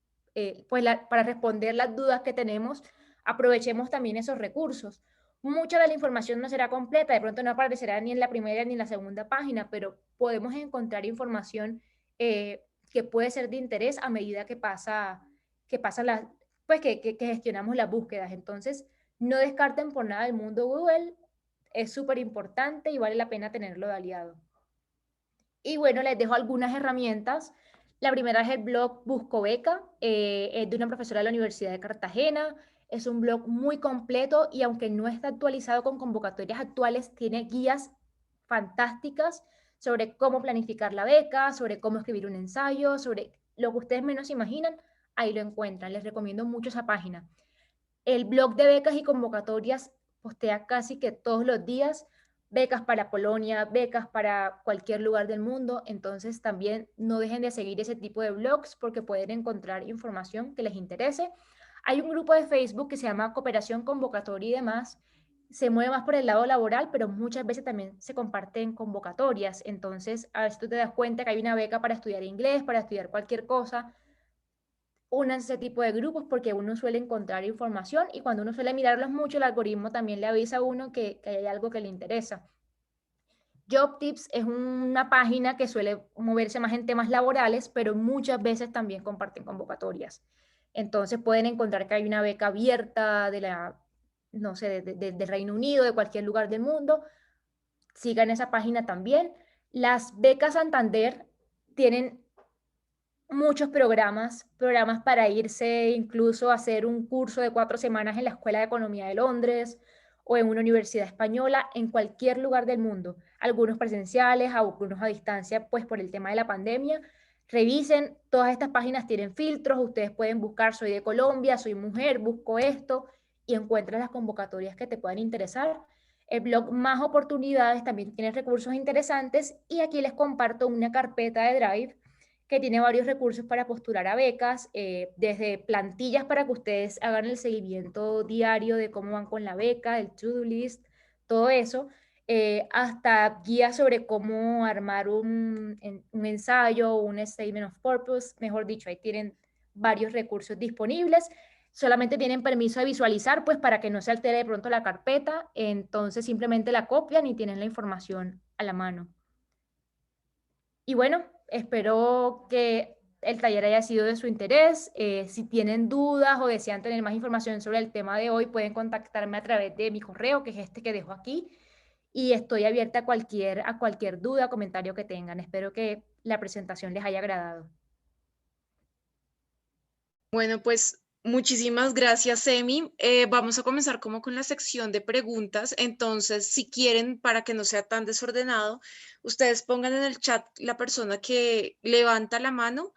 para responder las dudas que tenemos. Aprovechemos también esos recursos. Mucha de la información no será completa, de pronto no aparecerá ni en la primera ni en la segunda página, pero podemos encontrar información que puede ser de interés a medida que pasa pues que gestionamos las búsquedas. Entonces, no descarten por nada el mundo Google, es súper importante y vale la pena tenerlo de aliado. Y bueno, les dejo algunas herramientas. La primera es el blog Busco Beca, es de una profesora de la Universidad de Cartagena. Es un blog muy completo y aunque no está actualizado con convocatorias actuales, tiene guías fantásticas sobre cómo planificar la beca, sobre cómo escribir un ensayo, sobre lo que ustedes menos imaginan, ahí lo encuentran. Les recomiendo mucho esa página. El blog de becas y convocatorias postea casi que todos los días becas para Polonia, becas para cualquier lugar del mundo. Entonces también no dejen de seguir ese tipo de blogs porque pueden encontrar información que les interese. Hay un grupo de Facebook que se llama Cooperación Convocatoria y demás. Se mueve más por el lado laboral, pero muchas veces también se comparten convocatorias. Entonces, a ver si tú te das cuenta que hay una beca para estudiar inglés, para estudiar cualquier cosa, únanse a ese tipo de grupos porque uno suele encontrar información y cuando uno suele mirarlos mucho, el algoritmo también le avisa a uno que hay algo que le interesa. Job Tips es una página que suele moverse más en temas laborales, pero muchas veces también comparten convocatorias. Entonces pueden encontrar que hay una beca abierta no sé, del Reino Unido, de cualquier lugar del mundo. sigan esa página también. Las becas Santander tienen muchos programas para irse incluso a hacer un curso de 4 semanas en la Escuela de Economía de Londres o en una universidad española en cualquier lugar del mundo, algunos presenciales, algunos a distancia, pues por el tema de la pandemia. Revisen, todas estas páginas tienen filtros, ustedes pueden buscar soy de Colombia, soy mujer, busco esto y encuentras las convocatorias que te puedan interesar. El blog Más Oportunidades también tiene recursos interesantes y aquí les comparto una carpeta de Drive que tiene varios recursos para postular a becas, desde plantillas para que ustedes hagan el seguimiento diario de cómo van con la beca, el to-do list, todo eso, hasta guías sobre cómo armar un ensayo, un statement of purpose, mejor dicho, ahí tienen varios recursos disponibles. Solamente tienen permiso de visualizar, pues para que no se altere de pronto la carpeta, entonces simplemente la copian y tienen la información a la mano. Y bueno, espero que el taller haya sido de su interés. Si tienen dudas o desean tener más información sobre el tema de hoy, pueden contactarme a través de mi correo, que es este que dejo aquí. Y estoy abierta a cualquier duda o comentario que tengan. Espero que la presentación les haya agradado. Bueno, pues muchísimas gracias, Emi. Vamos a comenzar como con la sección de preguntas. Entonces, si quieren, para que no sea tan desordenado, ustedes pongan en el chat la persona que levanta la mano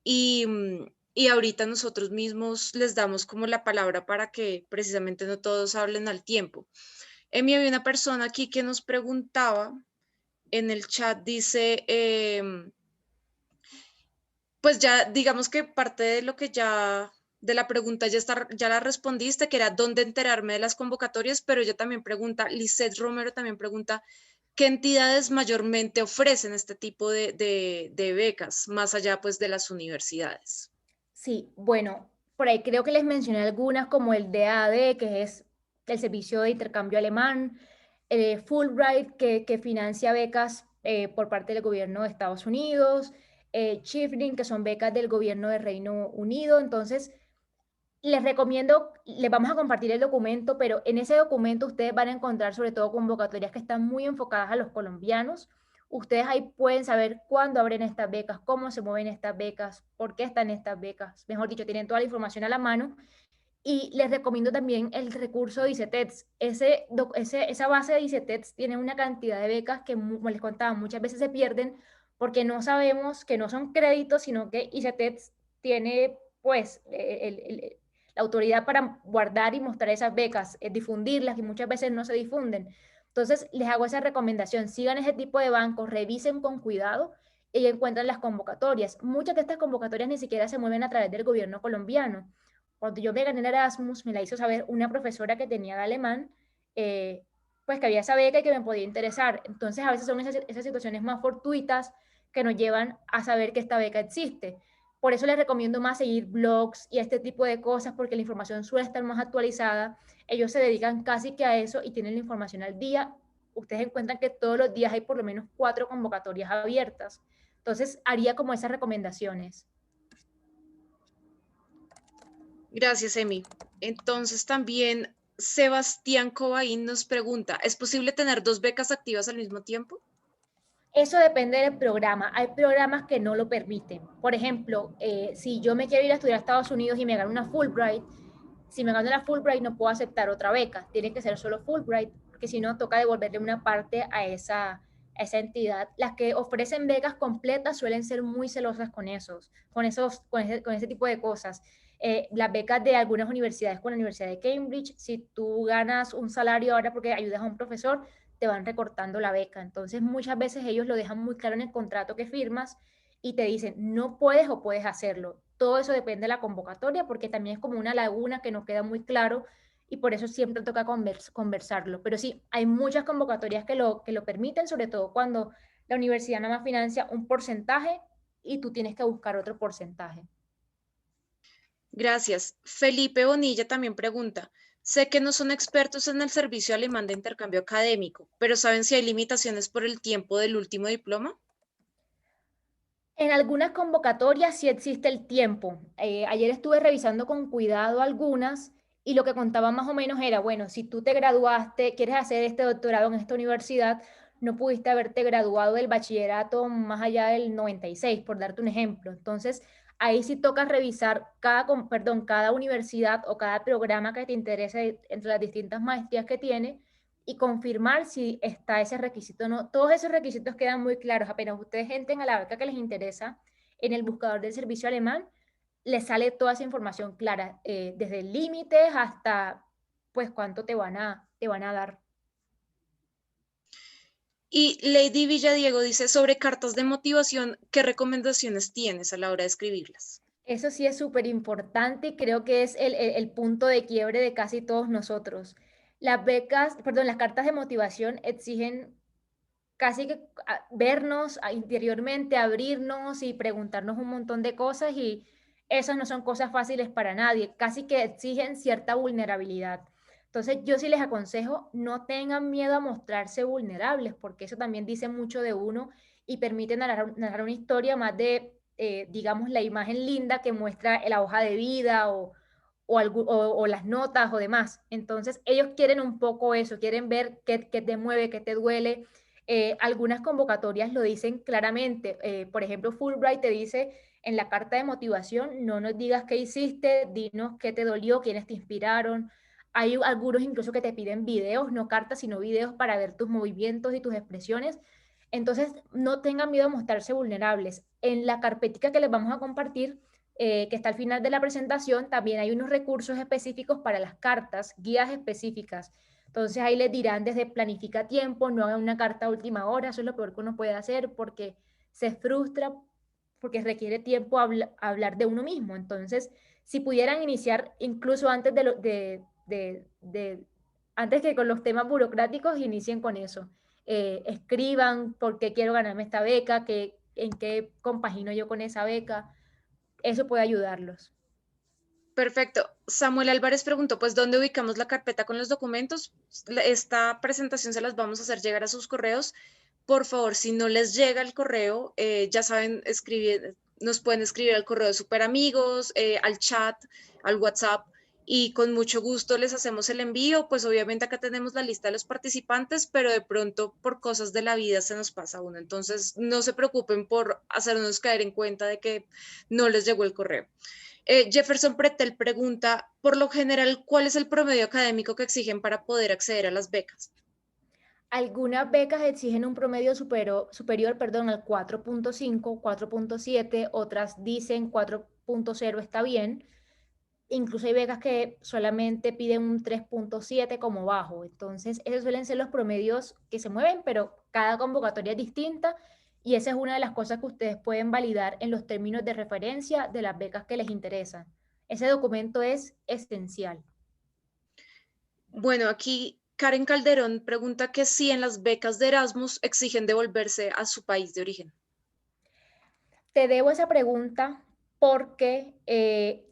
y ahorita nosotros mismos les damos como la palabra para que precisamente no todos hablen al tiempo. Emi, había una persona aquí que nos preguntaba en el chat, dice, pues ya digamos que parte de lo que ya, de la pregunta ya la respondiste, que era dónde enterarme de las convocatorias, pero ella también pregunta, Lisette Romero también pregunta, ¿qué entidades mayormente ofrecen este tipo de becas, más allá pues de las universidades? Sí, bueno, por ahí creo que les mencioné algunas como el DAAD, que es el servicio de intercambio alemán, Fulbright, que financia becas por parte del gobierno de Estados Unidos, Chifrin, que son becas del gobierno de Reino Unido. Entonces, les recomiendo, les vamos a compartir el documento, pero en ese documento ustedes van a encontrar sobre todo convocatorias que están muy enfocadas a los colombianos. Ustedes ahí pueden saber cuándo abren estas becas, cómo se mueven estas becas, por qué están estas becas. Mejor dicho, tienen toda la información a la mano. Y les recomiendo también el recurso de ICETEX. Esa base de ICETEX tiene una cantidad de becas que, como les contaba, muchas veces se pierden porque no sabemos que no son créditos, sino que ICETEX tiene pues la autoridad para guardar y mostrar esas becas, difundirlas, y muchas veces no se difunden. Entonces, les hago esa recomendación, sigan ese tipo de bancos, revisen con cuidado y encuentran las convocatorias. Muchas de estas convocatorias ni siquiera se mueven a través del gobierno colombiano. Cuando yo me gané el Erasmus, me la hizo saber una profesora que tenía de alemán, pues que había esa beca y que me podía interesar. Entonces, a veces son esas situaciones más fortuitas que nos llevan a saber que esta beca existe. Por eso les recomiendo más seguir blogs y este tipo de cosas, porque la información suele estar más actualizada. Ellos se dedican casi que a eso y tienen la información al día. Ustedes encuentran que todos los días hay por lo menos 4 convocatorias abiertas. Entonces, haría como esas recomendaciones. Gracias, Emi. Entonces también Sebastián Cobain nos pregunta, ¿es posible tener 2 becas activas al mismo tiempo? Eso depende del programa. Hay programas que no lo permiten. Por ejemplo, si yo me quiero ir a estudiar a Estados Unidos y me gano una Fulbright, si me gano la Fulbright no puedo aceptar otra beca. Tiene que ser solo Fulbright, porque si no toca devolverle una parte a esa entidad. Las que ofrecen becas completas suelen ser muy celosas con ese tipo de cosas. Las becas de algunas universidades, con la Universidad de Cambridge, si tú ganas un salario ahora porque ayudas a un profesor, te van recortando la beca. Entonces, muchas veces ellos lo dejan muy claro en el contrato que firmas y te dicen, no puedes o puedes hacerlo. Todo eso depende de la convocatoria, porque también es como una laguna que no queda muy claro y por eso siempre toca conversarlo. Pero sí, hay muchas convocatorias que lo permiten, sobre todo cuando la universidad nada más financia un porcentaje y tú tienes que buscar otro porcentaje. Gracias. Felipe Bonilla también pregunta, sé que no son expertos en el servicio alemán de intercambio académico, pero ¿saben si hay limitaciones por el tiempo del último diploma? En algunas convocatorias sí existe el tiempo. Ayer estuve revisando con cuidado algunas y lo que contaba más o menos era, bueno, si tú te graduaste, quieres hacer este doctorado en esta universidad, no pudiste haberte graduado del bachillerato más allá del 96, por darte un ejemplo. Entonces, ahí sí toca revisar cada universidad o cada programa que te interese entre las distintas maestrías que tiene y confirmar si está ese requisito o no. Todos esos requisitos quedan muy claros. Apenas ustedes entren a la beca que les interesa en el buscador del servicio alemán, les sale toda esa información clara, desde límites hasta pues cuánto te van a dar. Y Lady Villadiego dice, sobre cartas de motivación, ¿qué recomendaciones tienes a la hora de escribirlas? Eso sí es súper importante y creo que es el punto de quiebre de casi todos nosotros. Las cartas de motivación exigen casi que vernos interiormente, abrirnos y preguntarnos un montón de cosas y esas no son cosas fáciles para nadie, casi que exigen cierta vulnerabilidad. Entonces yo sí les aconsejo, no tengan miedo a mostrarse vulnerables, porque eso también dice mucho de uno y permite narrar una historia más de, digamos, la imagen linda que muestra la hoja de vida o las notas o demás. Entonces ellos quieren un poco eso, quieren ver qué te mueve, qué te duele. Algunas convocatorias lo dicen claramente. Por ejemplo, Fulbright te dice en la carta de motivación, no nos digas qué hiciste, dinos qué te dolió, quiénes te inspiraron. Hay algunos incluso que te piden videos, no cartas, sino videos para ver tus movimientos y tus expresiones. Entonces, no tengan miedo a mostrarse vulnerables. En la carpetica que les vamos a compartir, que está al final de la presentación, también hay unos recursos específicos para las cartas, guías específicas. Entonces ahí les dirán desde planifica tiempo, no hagan una carta a última hora, eso es lo peor que uno puede hacer porque se frustra, porque requiere tiempo hablar de uno mismo. Entonces, si pudieran iniciar incluso antes antes que con los temas burocráticos, inicien con eso. Escriban por qué quiero ganarme esta beca, en qué compagino yo con esa beca. Eso puede ayudarlos. Perfecto. Samuel Álvarez preguntó, pues, ¿dónde ubicamos la carpeta con los documentos? Esta presentación se las vamos a hacer llegar a sus correos. Por favor, si no les llega el correo, ya saben, nos pueden escribir al correo de Super Amigos, al chat, al WhatsApp, y con mucho gusto les hacemos el envío. Pues obviamente acá tenemos la lista de los participantes, pero de pronto por cosas de la vida se nos pasa uno. Entonces, no se preocupen por hacernos caer en cuenta de que no les llegó el correo. Jefferson Pretel pregunta, por lo general, ¿cuál es el promedio académico que exigen para poder acceder a las becas? Algunas becas exigen un promedio superior, perdón, al 4.5, 4.7, otras dicen 4.0 está bien. Incluso hay becas que solamente piden un 3.7 como bajo. Entonces, esos suelen ser los promedios que se mueven, pero cada convocatoria es distinta y esa es una de las cosas que ustedes pueden validar en los términos de referencia de las becas que les interesan. Ese documento es esencial. Bueno, aquí Karen Calderón pregunta que si en las becas de Erasmus exigen devolverse a su país de origen. Te debo esa pregunta porque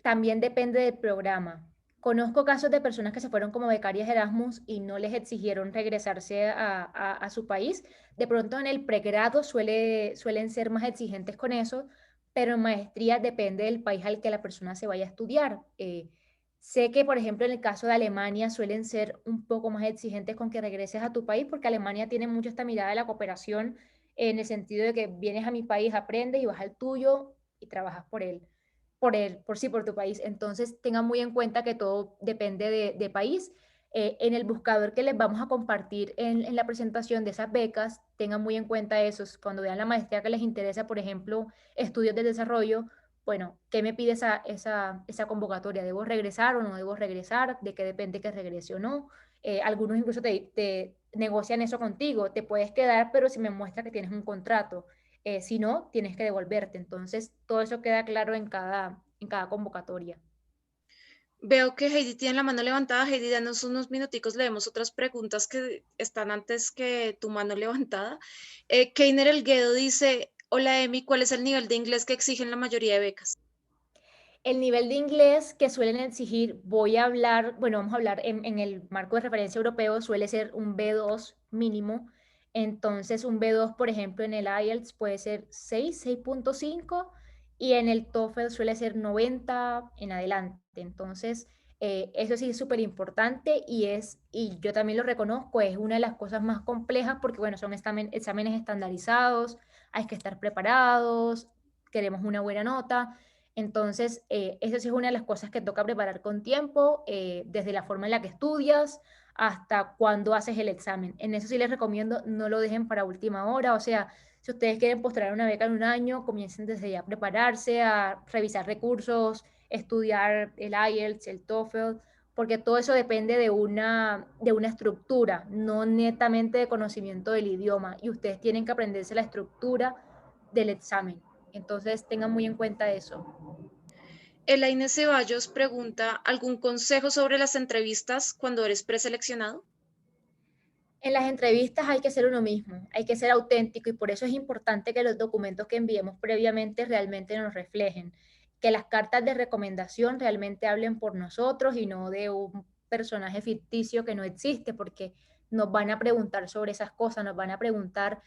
también depende del programa. Conozco casos de personas que se fueron como becarias Erasmus y no les exigieron regresarse a su país. De pronto en el pregrado suelen ser más exigentes con eso, pero en maestría depende del país al que la persona se vaya a estudiar. Sé que, por ejemplo, en el caso de Alemania suelen ser un poco más exigentes con que regreses a tu país porque Alemania tiene mucho esta mirada de la cooperación en el sentido de que vienes a mi país, aprendes y vas al tuyo y trabajas por tu país. Entonces, tengan muy en cuenta que todo depende de país. En el buscador que les vamos a compartir en la presentación de esas becas, tengan muy en cuenta eso. Cuando vean la maestría que les interesa, por ejemplo, estudios de desarrollo, bueno, ¿qué me pide esa convocatoria? ¿Debo regresar o no debo regresar? ¿De qué depende que regrese o no? Algunos incluso te negocian eso contigo, te puedes quedar, pero si me muestra que tienes un contrato, si no, tienes que devolverte. Entonces, todo eso queda claro en cada convocatoria. Veo que Heidi tiene la mano levantada. Heidi, danos unos minuticos, leemos otras preguntas que están antes que tu mano levantada. Keiner Elguedo dice, hola Emi, ¿cuál es el nivel de inglés que exigen la mayoría de becas? El nivel de inglés que suelen exigir, vamos a hablar en el marco de referencia europeo, suele ser un B2 mínimo. Entonces, un B2, por ejemplo, en el IELTS puede ser 6, 6.5 y en el TOEFL suele ser 90 en adelante. Entonces, Eso sí es súper importante y yo también lo reconozco, es una de las cosas más complejas porque, bueno, son exámenes estandarizados, hay que estar preparados, queremos una buena nota. Entonces, eso sí es una de las cosas que toca preparar con tiempo, desde la forma en la que estudias hasta cuando haces el examen. En eso sí les recomiendo, no lo dejen para última hora, o sea, si ustedes quieren postular una beca en un año, comiencen desde ya a prepararse, a revisar recursos, estudiar el IELTS, el TOEFL, porque todo eso depende de una estructura, no netamente de conocimiento del idioma, y ustedes tienen que aprenderse la estructura del examen. Entonces, tengan muy en cuenta eso. Elaine Ceballos pregunta, ¿algún consejo sobre las entrevistas cuando eres preseleccionado? En las entrevistas hay que ser uno mismo, hay que ser auténtico y por eso es importante que los documentos que enviemos previamente realmente nos reflejen, que las cartas de recomendación realmente hablen por nosotros y no de un personaje ficticio que no existe, porque nos van a preguntar sobre esas cosas, nos van a preguntar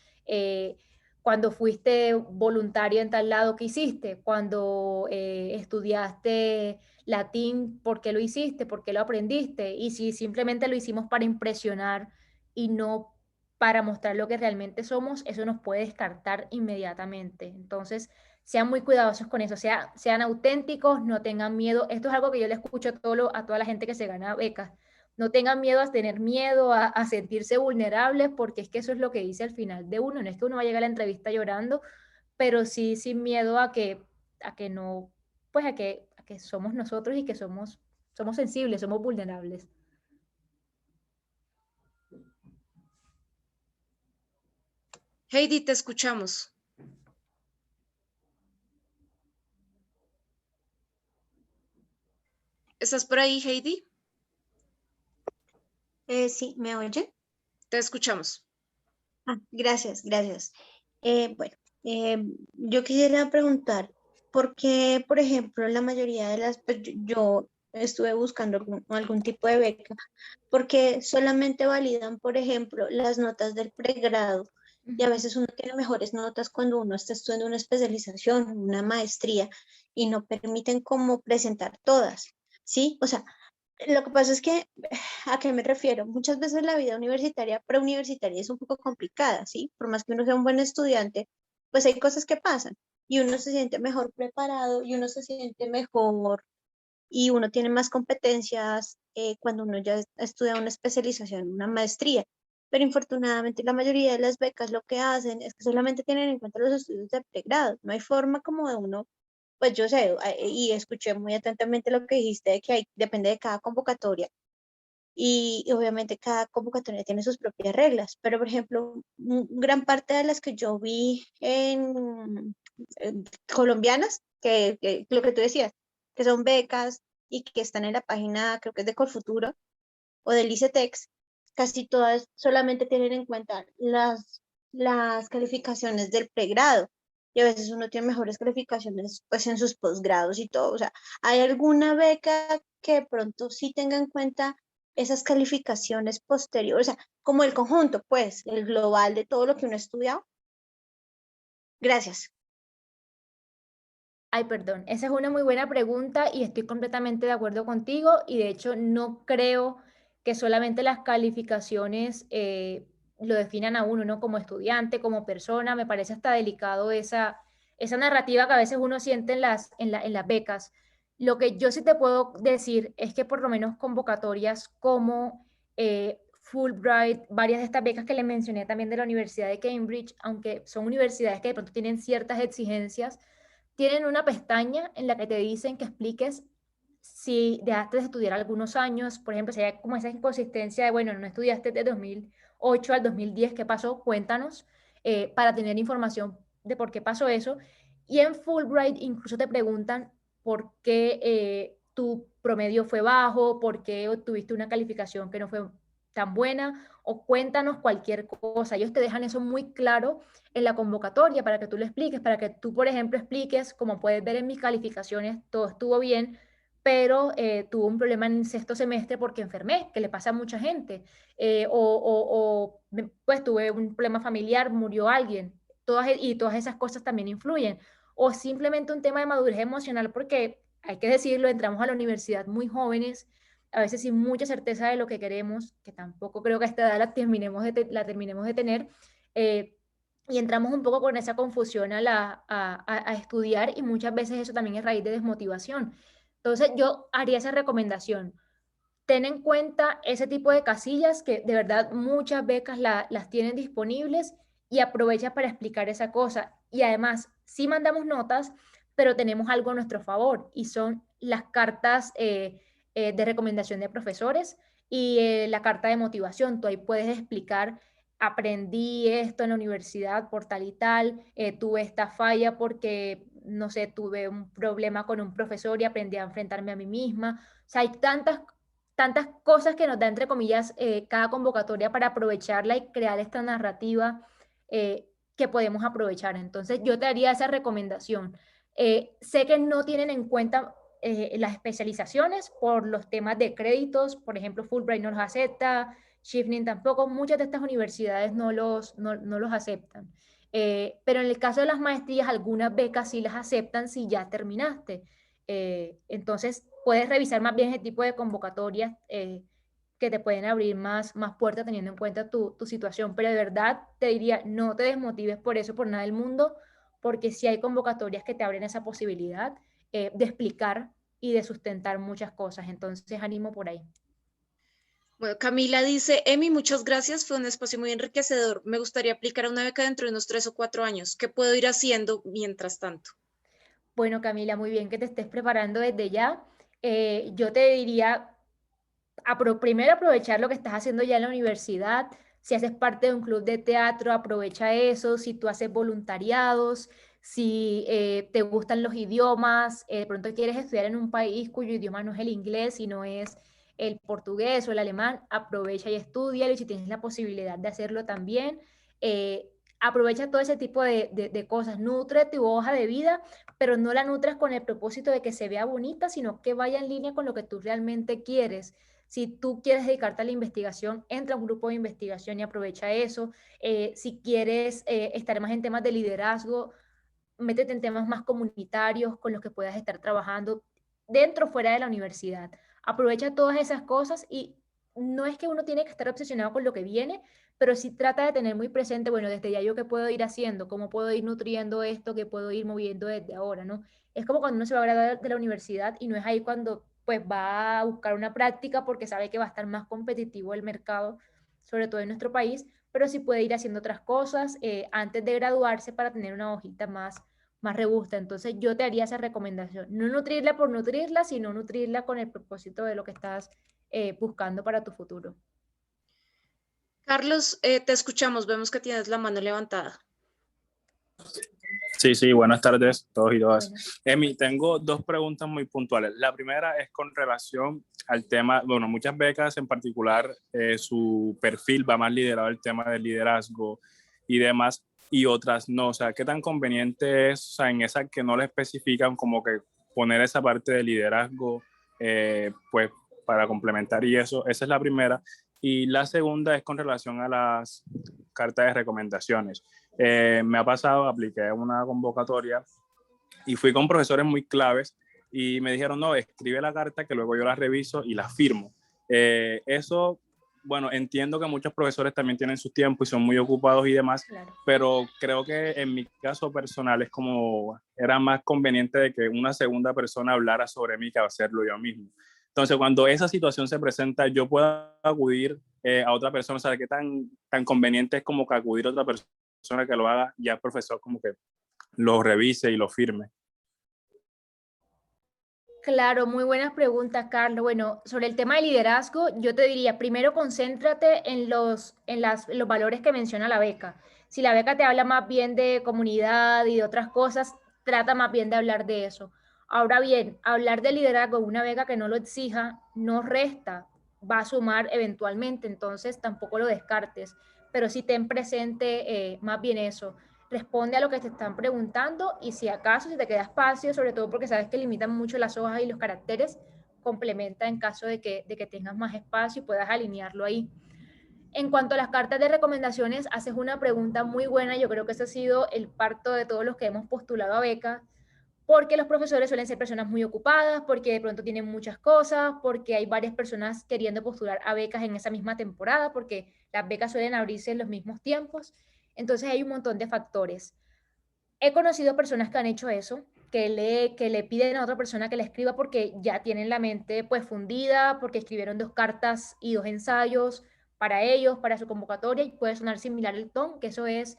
cuando fuiste voluntario en tal lado, ¿qué hiciste? Cuando estudiaste latín, ¿por qué lo hiciste? ¿Por qué lo aprendiste? Y si simplemente lo hicimos para impresionar y no para mostrar lo que realmente somos, eso nos puede descartar inmediatamente. Entonces, sean muy cuidadosos con eso, sean auténticos, no tengan miedo. Esto es algo que yo le escucho a toda la gente que se gana becas. No tengan miedo a tener miedo, a sentirse vulnerables, porque es que eso es lo que dice al final de uno. No es que uno va a llegar a la entrevista llorando, pero sí sin miedo a que no, pues a que somos nosotros y que somos sensibles, somos vulnerables. Heidi, te escuchamos. ¿Estás por ahí, Heidi? Sí, ¿me oye? Te escuchamos. Gracias, gracias. Bueno, yo quisiera preguntar, ¿por qué, por ejemplo, la mayoría de pues, yo estuve buscando algún tipo de beca, porque solamente validan, por ejemplo, las notas del pregrado? Y a veces uno tiene mejores notas cuando uno está estudiando una especialización, una maestría, y no permiten como presentar todas, ¿sí? O sea, lo que pasa es que, ¿a qué me refiero? Muchas veces la vida universitaria, preuniversitaria es un poco complicada, ¿sí? Por más que uno sea un buen estudiante, pues hay cosas que pasan y uno se siente mejor preparado y uno se siente mejor y uno tiene más competencias cuando uno ya estudia una especialización, una maestría. Pero infortunadamente la mayoría de las becas lo que hacen es que solamente tienen en cuenta los estudios de pregrado. No hay forma como de uno, pues yo sé, y escuché muy atentamente lo que dijiste de que depende de cada convocatoria y obviamente cada convocatoria tiene sus propias reglas, pero por ejemplo, gran parte de las que yo vi en colombianas, que lo que tú decías, que son becas y que están en la página, creo que es de Colfuturo o del ICETEX, casi todas solamente tienen en cuenta las calificaciones del pregrado. Y a veces uno tiene mejores calificaciones pues en sus posgrados y todo. O sea, ¿hay alguna beca que de pronto sí tenga en cuenta esas calificaciones posteriores? O sea, como el conjunto, pues, el global de todo lo que uno ha estudiado. Gracias. Ay, perdón, esa es una muy buena pregunta y estoy completamente de acuerdo contigo y de hecho no creo que solamente las calificaciones lo definan a uno, ¿no? Como estudiante, como persona, me parece hasta delicado esa narrativa que a veces uno siente en las becas. Lo que yo sí te puedo decir es que por lo menos convocatorias como Fulbright, varias de estas becas que le mencioné también de la Universidad de Cambridge, aunque son universidades que de pronto tienen ciertas exigencias, tienen una pestaña en la que te dicen que expliques si dejaste de estudiar algunos años, por ejemplo, si hay como esa inconsistencia de, bueno, no estudiaste de 2008 al 2010, ¿qué pasó? Cuéntanos, para tener información de por qué pasó eso. Y en Fulbright incluso te preguntan por qué tu promedio fue bajo, por qué obtuviste una calificación que no fue tan buena, o cuéntanos cualquier cosa. Ellos te dejan eso muy claro en la convocatoria para que tú lo expliques, para que tú, por ejemplo, expliques, como puedes ver en mis calificaciones, todo estuvo bien, pero tuve un problema en sexto semestre porque enfermé, que le pasa a mucha gente, pues tuve un problema familiar, murió alguien, y todas esas cosas también influyen, o simplemente un tema de madurez emocional, porque hay que decirlo, entramos a la universidad muy jóvenes, a veces sin mucha certeza de lo que queremos, que tampoco creo que a esta edad la terminemos de tener, y entramos un poco con esa confusión a estudiar, y muchas veces eso también es raíz de desmotivación. Entonces yo haría esa recomendación. Ten en cuenta ese tipo de casillas que de verdad muchas becas las tienen disponibles, y aprovecha para explicar esa cosa. Y además, sí mandamos notas, pero tenemos algo a nuestro favor, y son las cartas de recomendación de profesores y la carta de motivación. Tú ahí puedes explicar: aprendí esto en la universidad por tal y tal, tuve esta falla porque, no sé, tuve un problema con un profesor y aprendí a enfrentarme a mí misma. O sea, hay tantas cosas que nos da, entre comillas, cada convocatoria, para aprovecharla y crear esta narrativa que podemos aprovechar. Entonces, yo te haría esa recomendación. Sé que no tienen en cuenta las especializaciones por los temas de créditos. Por ejemplo, Fulbright no los acepta, Chevening tampoco, muchas de estas universidades no los aceptan. Pero en el caso de las maestrías, algunas becas sí las aceptan si ya terminaste. Entonces, puedes revisar más bien ese tipo de convocatorias que te pueden abrir más puertas teniendo en cuenta tu situación. Pero de verdad te diría, no te desmotives por eso, por nada del mundo, porque sí hay convocatorias que te abren esa posibilidad de explicar y de sustentar muchas cosas. Entonces, ánimo por ahí. Bueno, Camila dice: Emi, muchas gracias, fue un espacio muy enriquecedor. Me gustaría aplicar a una beca dentro de unos 3 o 4 años. ¿Qué puedo ir haciendo mientras tanto? Bueno, Camila, muy bien que te estés preparando desde ya. Yo te diría, primero aprovechar lo que estás haciendo ya en la universidad. Si haces parte de un club de teatro, aprovecha eso. Si tú haces voluntariados, si te gustan los idiomas, de pronto quieres estudiar en un país cuyo idioma no es el inglés, sino es el portugués o el alemán, aprovecha y estudia. Y si tienes la posibilidad de hacerlo también, aprovecha todo ese tipo de cosas. Nutre tu hoja de vida, pero no la nutres con el propósito de que se vea bonita, sino que vaya en línea con lo que tú realmente quieres. Si tú quieres dedicarte a la investigación, entra a un grupo de investigación y aprovecha eso. Si quieres estar más en temas de liderazgo, métete en temas más comunitarios con los que puedas estar trabajando dentro o fuera de la universidad. Aprovecha todas esas cosas, y no es que uno tiene que estar obsesionado con lo que viene, pero sí trata de tener muy presente, bueno, desde ya yo qué puedo ir haciendo, cómo puedo ir nutriendo esto, qué puedo ir moviendo desde ahora, ¿no? Es como cuando uno se va a graduar de la universidad y no es ahí cuando pues va a buscar una práctica porque sabe que va a estar más competitivo el mercado, sobre todo en nuestro país, pero sí puede ir haciendo otras cosas antes de graduarse para tener una hojita más robusta. Entonces yo te haría esa recomendación: no nutrirla por nutrirla, sino nutrirla con el propósito de lo que estás buscando para tu futuro. Carlos, te escuchamos, vemos que tienes la mano levantada. Sí, buenas tardes a todos y todas. Bueno. Emi, tengo dos preguntas muy puntuales. La primera es con relación al tema, bueno, muchas becas en particular, su perfil va más liderado al tema del liderazgo y demás, y otras no. O sea, ¿qué tan conveniente es, o sea, en esa que no le especifican como que poner esa parte de liderazgo, pues para complementar y eso? Esa es la primera. Y la segunda es con relación a las cartas de recomendaciones. Me ha pasado, apliqué una convocatoria y fui con profesores muy claves y me dijeron: no, escribe la carta que luego yo la reviso y la firmo. Eso, bueno, entiendo que muchos profesores también tienen su tiempo y son muy ocupados y demás, Claro. pero creo que en mi caso personal es como, era más conveniente de que una segunda persona hablara sobre mí que hacerlo yo mismo. Entonces, cuando esa situación se presenta, yo puedo acudir a otra persona. O sea, ¿qué tan conveniente es como que acudir a otra persona que lo haga, ya el profesor como que lo revise y lo firme? Claro, muy buenas preguntas, Carlos. Bueno, sobre el tema de liderazgo, yo te diría, primero concéntrate en los valores que menciona la beca. Si la beca te habla más bien de comunidad y de otras cosas, trata más bien de hablar de eso. Ahora bien, hablar de liderazgo en una beca que no lo exija no resta, va a sumar eventualmente, entonces tampoco lo descartes, pero sí ten presente más bien eso. Responde a lo que te están preguntando, y si acaso, si te queda espacio, sobre todo porque sabes que limitan mucho las hojas y los caracteres, complementa en caso de que tengas más espacio y puedas alinearlo ahí. En cuanto a las cartas de recomendaciones, haces una pregunta muy buena. Yo creo que ese ha sido el parto de todos los que hemos postulado a becas, porque los profesores suelen ser personas muy ocupadas, porque de pronto tienen muchas cosas, porque hay varias personas queriendo postular a becas en esa misma temporada, porque las becas suelen abrirse en los mismos tiempos. Entonces hay un montón de factores. He conocido personas que han hecho eso, que le piden a otra persona que le escriba porque ya tienen la mente pues fundida, porque escribieron 2 cartas y 2 ensayos para ellos, para su convocatoria, y puede sonar similar el tono, que eso es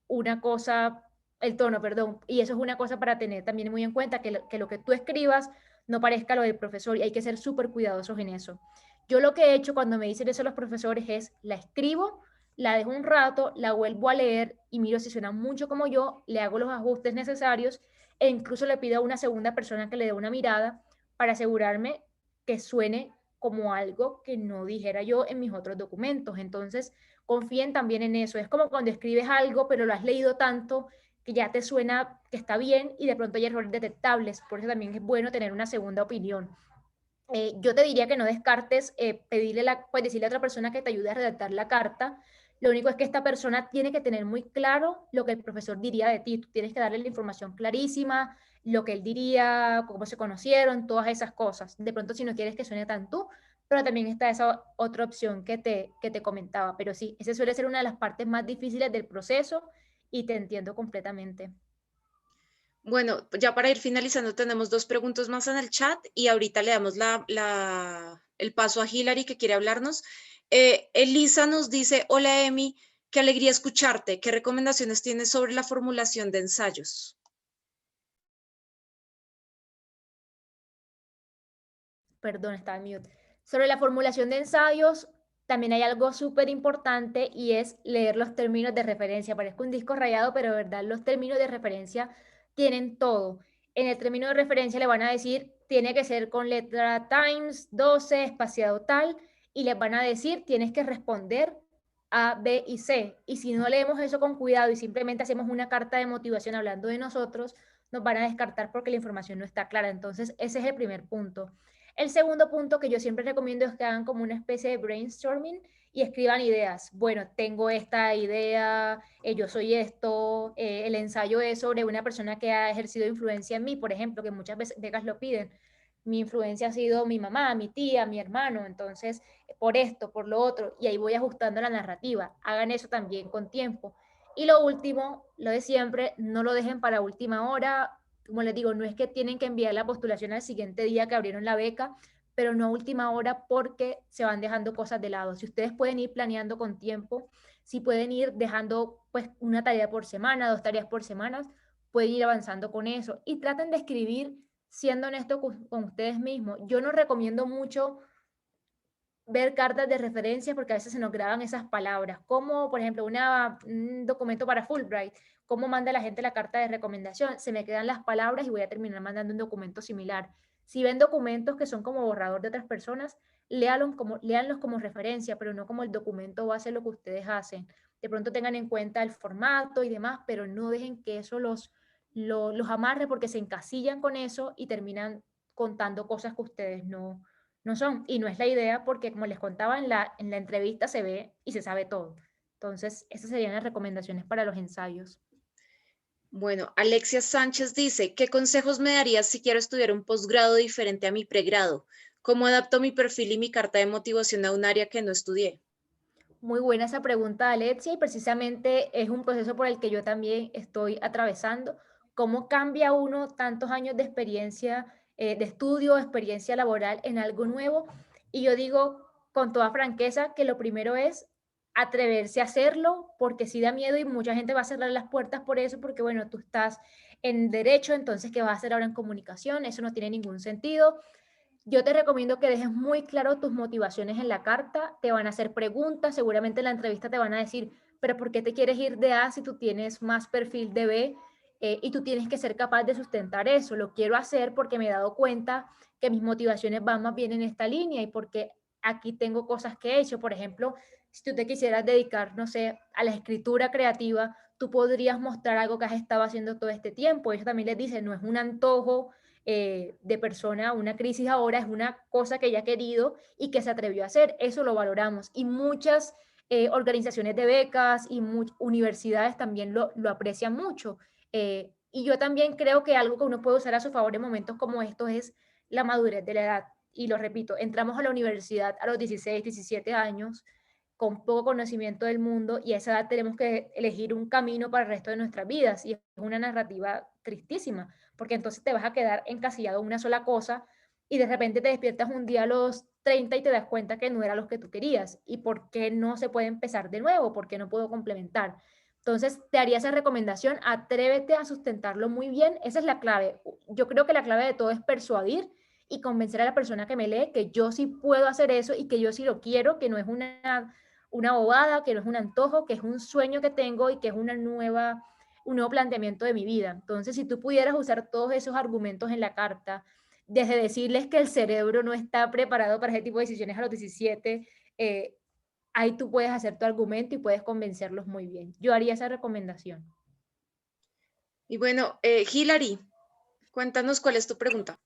una cosa, el tono, perdón, y eso es una cosa para tener también muy en cuenta, que lo que tú escribas no parezca lo del profesor, y hay que ser súper cuidadosos en eso. Yo lo que he hecho cuando me dicen eso los profesores es, la escribo, la dejo un rato, la vuelvo a leer y miro si suena mucho como yo, le hago los ajustes necesarios e incluso le pido a una segunda persona que le dé una mirada para asegurarme que suene como algo que no dijera yo en mis otros documentos. Entonces, confíen también en eso. Es como cuando escribes algo, pero lo has leído tanto que ya te suena que está bien y de pronto hay errores detectables. Por eso también es bueno tener una segunda opinión. Yo te diría que no descartes pues decirle a otra persona que te ayude a redactar la carta. Lo único es que esta persona tiene que tener muy claro lo que el profesor diría de ti. Tú tienes que darle la información clarísima, lo que él diría, cómo se conocieron, todas esas cosas. De pronto, si no quieres que suene tan tú, pero también está esa otra opción que te comentaba. Pero sí, esa suele ser una de las partes más difíciles del proceso y te entiendo completamente. Bueno, ya para ir finalizando, tenemos 2 preguntas más en el chat y ahorita le damos el paso a Hilary que quiere hablarnos. Elisa nos dice, hola Emi, qué alegría escucharte. ¿Qué recomendaciones tienes sobre la formulación de ensayos? Perdón, estaba en mute. Sobre la formulación de ensayos, también hay algo súper importante y es leer los términos de referencia. Parezco un disco rayado, pero de verdad los términos de referencia tienen todo. En el término de referencia le van a decir, tiene que ser con letra times 12, espaciado tal, y les van a decir, tienes que responder A, B y C. Y si no leemos eso con cuidado y simplemente hacemos una carta de motivación hablando de nosotros, nos van a descartar porque la información no está clara. Entonces, ese es el primer punto. El segundo punto que yo siempre recomiendo es que hagan como una especie de brainstorming y escriban ideas. Bueno, tengo esta idea, yo soy esto, el ensayo es sobre una persona que ha ejercido influencia en mí, por ejemplo, que muchas veces becas lo piden. Mi influencia ha sido mi mamá, mi tía, mi hermano, entonces por esto, por lo otro, y ahí voy ajustando la narrativa. Hagan eso también con tiempo. Y lo último, lo de siempre, no lo dejen para última hora. Como les digo, no es que tienen que enviar la postulación al siguiente día que abrieron la beca, pero no a última hora porque se van dejando cosas de lado. Si ustedes pueden ir planeando con tiempo, si pueden ir dejando pues una tarea por semana, 2 tareas por semana, pueden ir avanzando con eso y traten de escribir siendo honesto con ustedes mismos. Yo no recomiendo mucho ver cartas de referencia porque a veces se nos graban esas palabras, como por ejemplo un documento para Fulbright, cómo manda la gente la carta de recomendación, se me quedan las palabras y voy a terminar mandando un documento similar. Si ven documentos que son como borrador de otras personas, léanlos como referencia, pero no como el documento base lo que ustedes hacen. De pronto tengan en cuenta el formato y demás, pero no dejen que eso los amarre porque se encasillan con eso y terminan contando cosas que ustedes no son, y no es la idea porque como les contaba en la entrevista se ve y se sabe todo. Entonces, esas serían las recomendaciones para los ensayos. Bueno, Alexia Sánchez dice, ¿qué consejos me darías si quiero estudiar un posgrado diferente a mi pregrado? ¿Cómo adapto mi perfil y mi carta de motivación a un área que no estudié? Muy buena esa pregunta, Alexia, y precisamente es un proceso por el que yo también estoy atravesando. ¿Cómo cambia uno tantos años de experiencia, de estudio, experiencia laboral en algo nuevo? Y yo digo con toda franqueza que lo primero es atreverse a hacerlo, porque sí da miedo y mucha gente va a cerrar las puertas por eso, porque bueno, tú estás en derecho, entonces ¿qué vas a hacer ahora en comunicación? Eso no tiene ningún sentido. Yo te recomiendo que dejes muy claro tus motivaciones en la carta, te van a hacer preguntas, seguramente en la entrevista te van a decir, pero ¿por qué te quieres ir de A si tú tienes más perfil de B? Y tú tienes que ser capaz de sustentar eso. Lo quiero hacer porque me he dado cuenta que mis motivaciones van más bien en esta línea y porque aquí tengo cosas que he hecho. Por ejemplo, si tú te quisieras dedicar, no sé, a la escritura creativa, tú podrías mostrar algo que has estado haciendo todo este tiempo. Eso también les dice, no es un antojo de persona, una crisis ahora, es una cosa que ella ha querido y que se atrevió a hacer. Eso lo valoramos. Y muchas organizaciones de becas y universidades también lo aprecian mucho. Y yo también creo que algo que uno puede usar a su favor en momentos como estos es la madurez de la edad. Y lo repito, entramos a la universidad a los 16, 17 años, con poco conocimiento del mundo, y a esa edad tenemos que elegir un camino para el resto de nuestras vidas. Y es una narrativa tristísima, porque entonces te vas a quedar encasillado en una sola cosa y de repente te despiertas un día a los 30 y te das cuenta que no era lo que tú querías. ¿Y por qué no se puede empezar de nuevo? ¿Por qué no puedo complementar? Entonces, te haría esa recomendación, atrévete a sustentarlo muy bien, esa es la clave. Yo creo que la clave de todo es persuadir y convencer a la persona que me lee que yo sí puedo hacer eso y que yo sí lo quiero, que no es una bobada, que no es un antojo, que es un sueño que tengo y que es un nuevo planteamiento de mi vida. Entonces, si tú pudieras usar todos esos argumentos en la carta, desde decirles que el cerebro no está preparado para ese tipo de decisiones a los 17, ahí tú puedes hacer tu argumento y puedes convencerlos muy bien. Yo haría esa recomendación. Y bueno, Hilary, cuéntanos cuál es tu pregunta.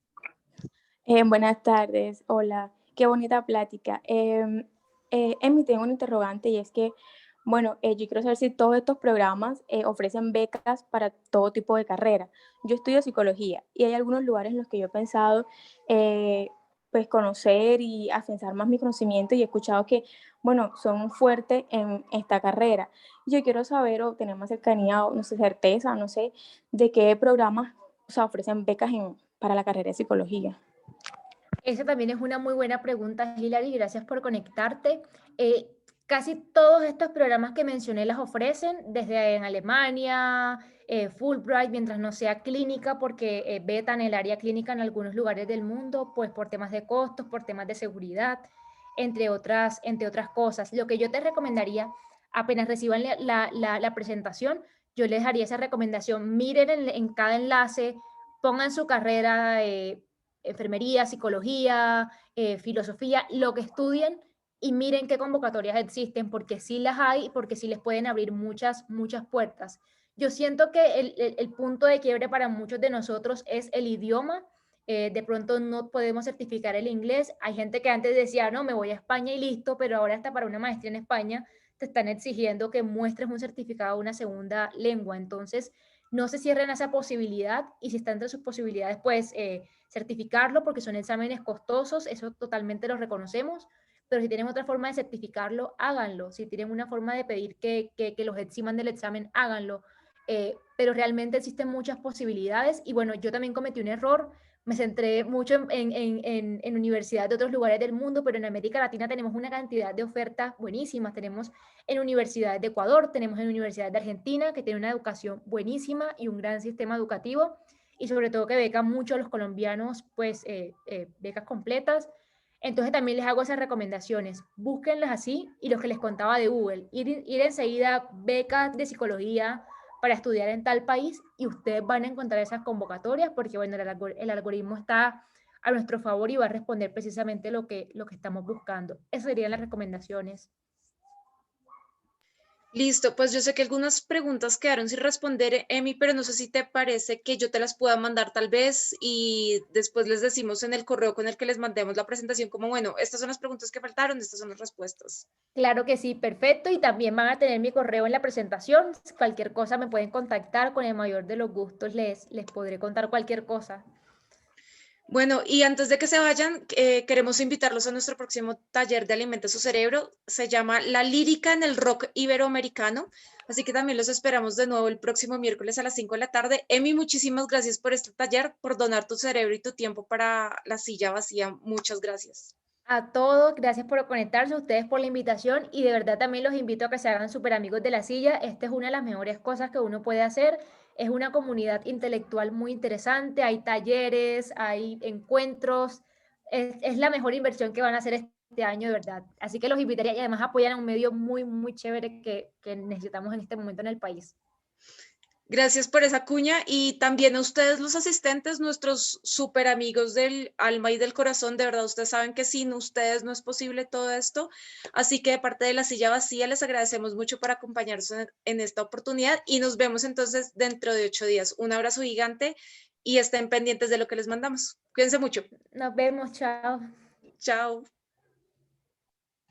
Buenas tardes, hola, qué bonita plática. Emi, tengo un interrogante y es que, bueno, yo quiero saber si todos estos programas ofrecen becas para todo tipo de carrera. Yo estudio psicología y hay algunos lugares en los que yo he pensado pues conocer y afianzar más mi conocimiento y he escuchado que, bueno, son fuertes en esta carrera. Yo quiero saber o tener más cercanía o no sé, certeza, no sé, de qué programas, o sea, ofrecen becas para la carrera de psicología. Esa también es una muy buena pregunta, Hilary, gracias por conectarte. Casi todos estos programas que mencioné las ofrecen, desde en Alemania, Fulbright, mientras no sea clínica, porque vetan el área clínica en algunos lugares del mundo, pues por temas de costos, por temas de seguridad, entre otras cosas. Lo que yo te recomendaría, apenas reciban la presentación, yo les haría esa recomendación, miren en cada enlace, pongan su carrera, enfermería, psicología, filosofía, lo que estudien, y miren qué convocatorias existen, porque sí las hay y porque sí les pueden abrir muchas puertas. Yo siento que el punto de quiebre para muchos de nosotros es el idioma. De pronto no podemos certificar el inglés. Hay gente que antes decía, no, me voy a España y listo, pero ahora hasta para una maestría en España te están exigiendo que muestres un certificado de una segunda lengua. Entonces, no se cierren a esa posibilidad, y si está entre sus posibilidades, pues certificarlo, porque son exámenes costosos, eso totalmente lo reconocemos, pero si tienen otra forma de certificarlo, háganlo. Si tienen una forma de pedir que los eximan del examen, háganlo. Pero realmente existen muchas posibilidades, y bueno, yo también cometí un error, me centré mucho en universidades de otros lugares del mundo, pero en América Latina tenemos una cantidad de ofertas buenísimas. Tenemos en universidades de Ecuador, tenemos en universidades de Argentina, que tienen una educación buenísima y un gran sistema educativo, y sobre todo que becan mucho a los colombianos, pues becas completas. Entonces también les hago esas recomendaciones, búsquenlas así, y los que les contaba de Google, ir enseguida becas de psicología para estudiar en tal país, y ustedes van a encontrar esas convocatorias, porque bueno, el algoritmo está a nuestro favor y va a responder precisamente lo que estamos buscando. Esas serían las recomendaciones. Listo, pues yo sé que algunas preguntas quedaron sin responder, Emi, pero no sé si te parece que yo te las pueda mandar tal vez, y después les decimos en el correo con el que les mandemos la presentación como, bueno, estas son las preguntas que faltaron, estas son las respuestas. Claro que sí, perfecto, y también van a tener mi correo en la presentación. Cualquier cosa me pueden contactar, con el mayor de los gustos les podré contar cualquier cosa. Bueno, y antes de que se vayan, queremos invitarlos a nuestro próximo taller de Alimenta su Cerebro. Se llama La lírica en el rock iberoamericano, así que también los esperamos de nuevo el próximo miércoles a las 5 de la tarde. Emi, muchísimas gracias por este taller, por donar tu cerebro y tu tiempo para La Silla Vacía. Muchas gracias. A todos, gracias por conectarse, a ustedes por la invitación, y de verdad también los invito a que se hagan súper amigos de La Silla. Esta es una de las mejores cosas que uno puede hacer. Es una comunidad intelectual muy interesante, hay talleres, hay encuentros, es la mejor inversión que van a hacer este año, de verdad. Así que los invitaría, y además apoyan a un medio muy chévere que necesitamos en este momento en el país. Gracias por esa cuña, y también a ustedes los asistentes, nuestros súper amigos del alma y del corazón. De verdad, ustedes saben que sin ustedes no es posible todo esto, así que de parte de La Silla Vacía les agradecemos mucho por acompañarnos en esta oportunidad, y nos vemos entonces dentro de 8 días. Un abrazo gigante y estén pendientes de lo que les mandamos. Cuídense mucho. Nos vemos, chao. Chao.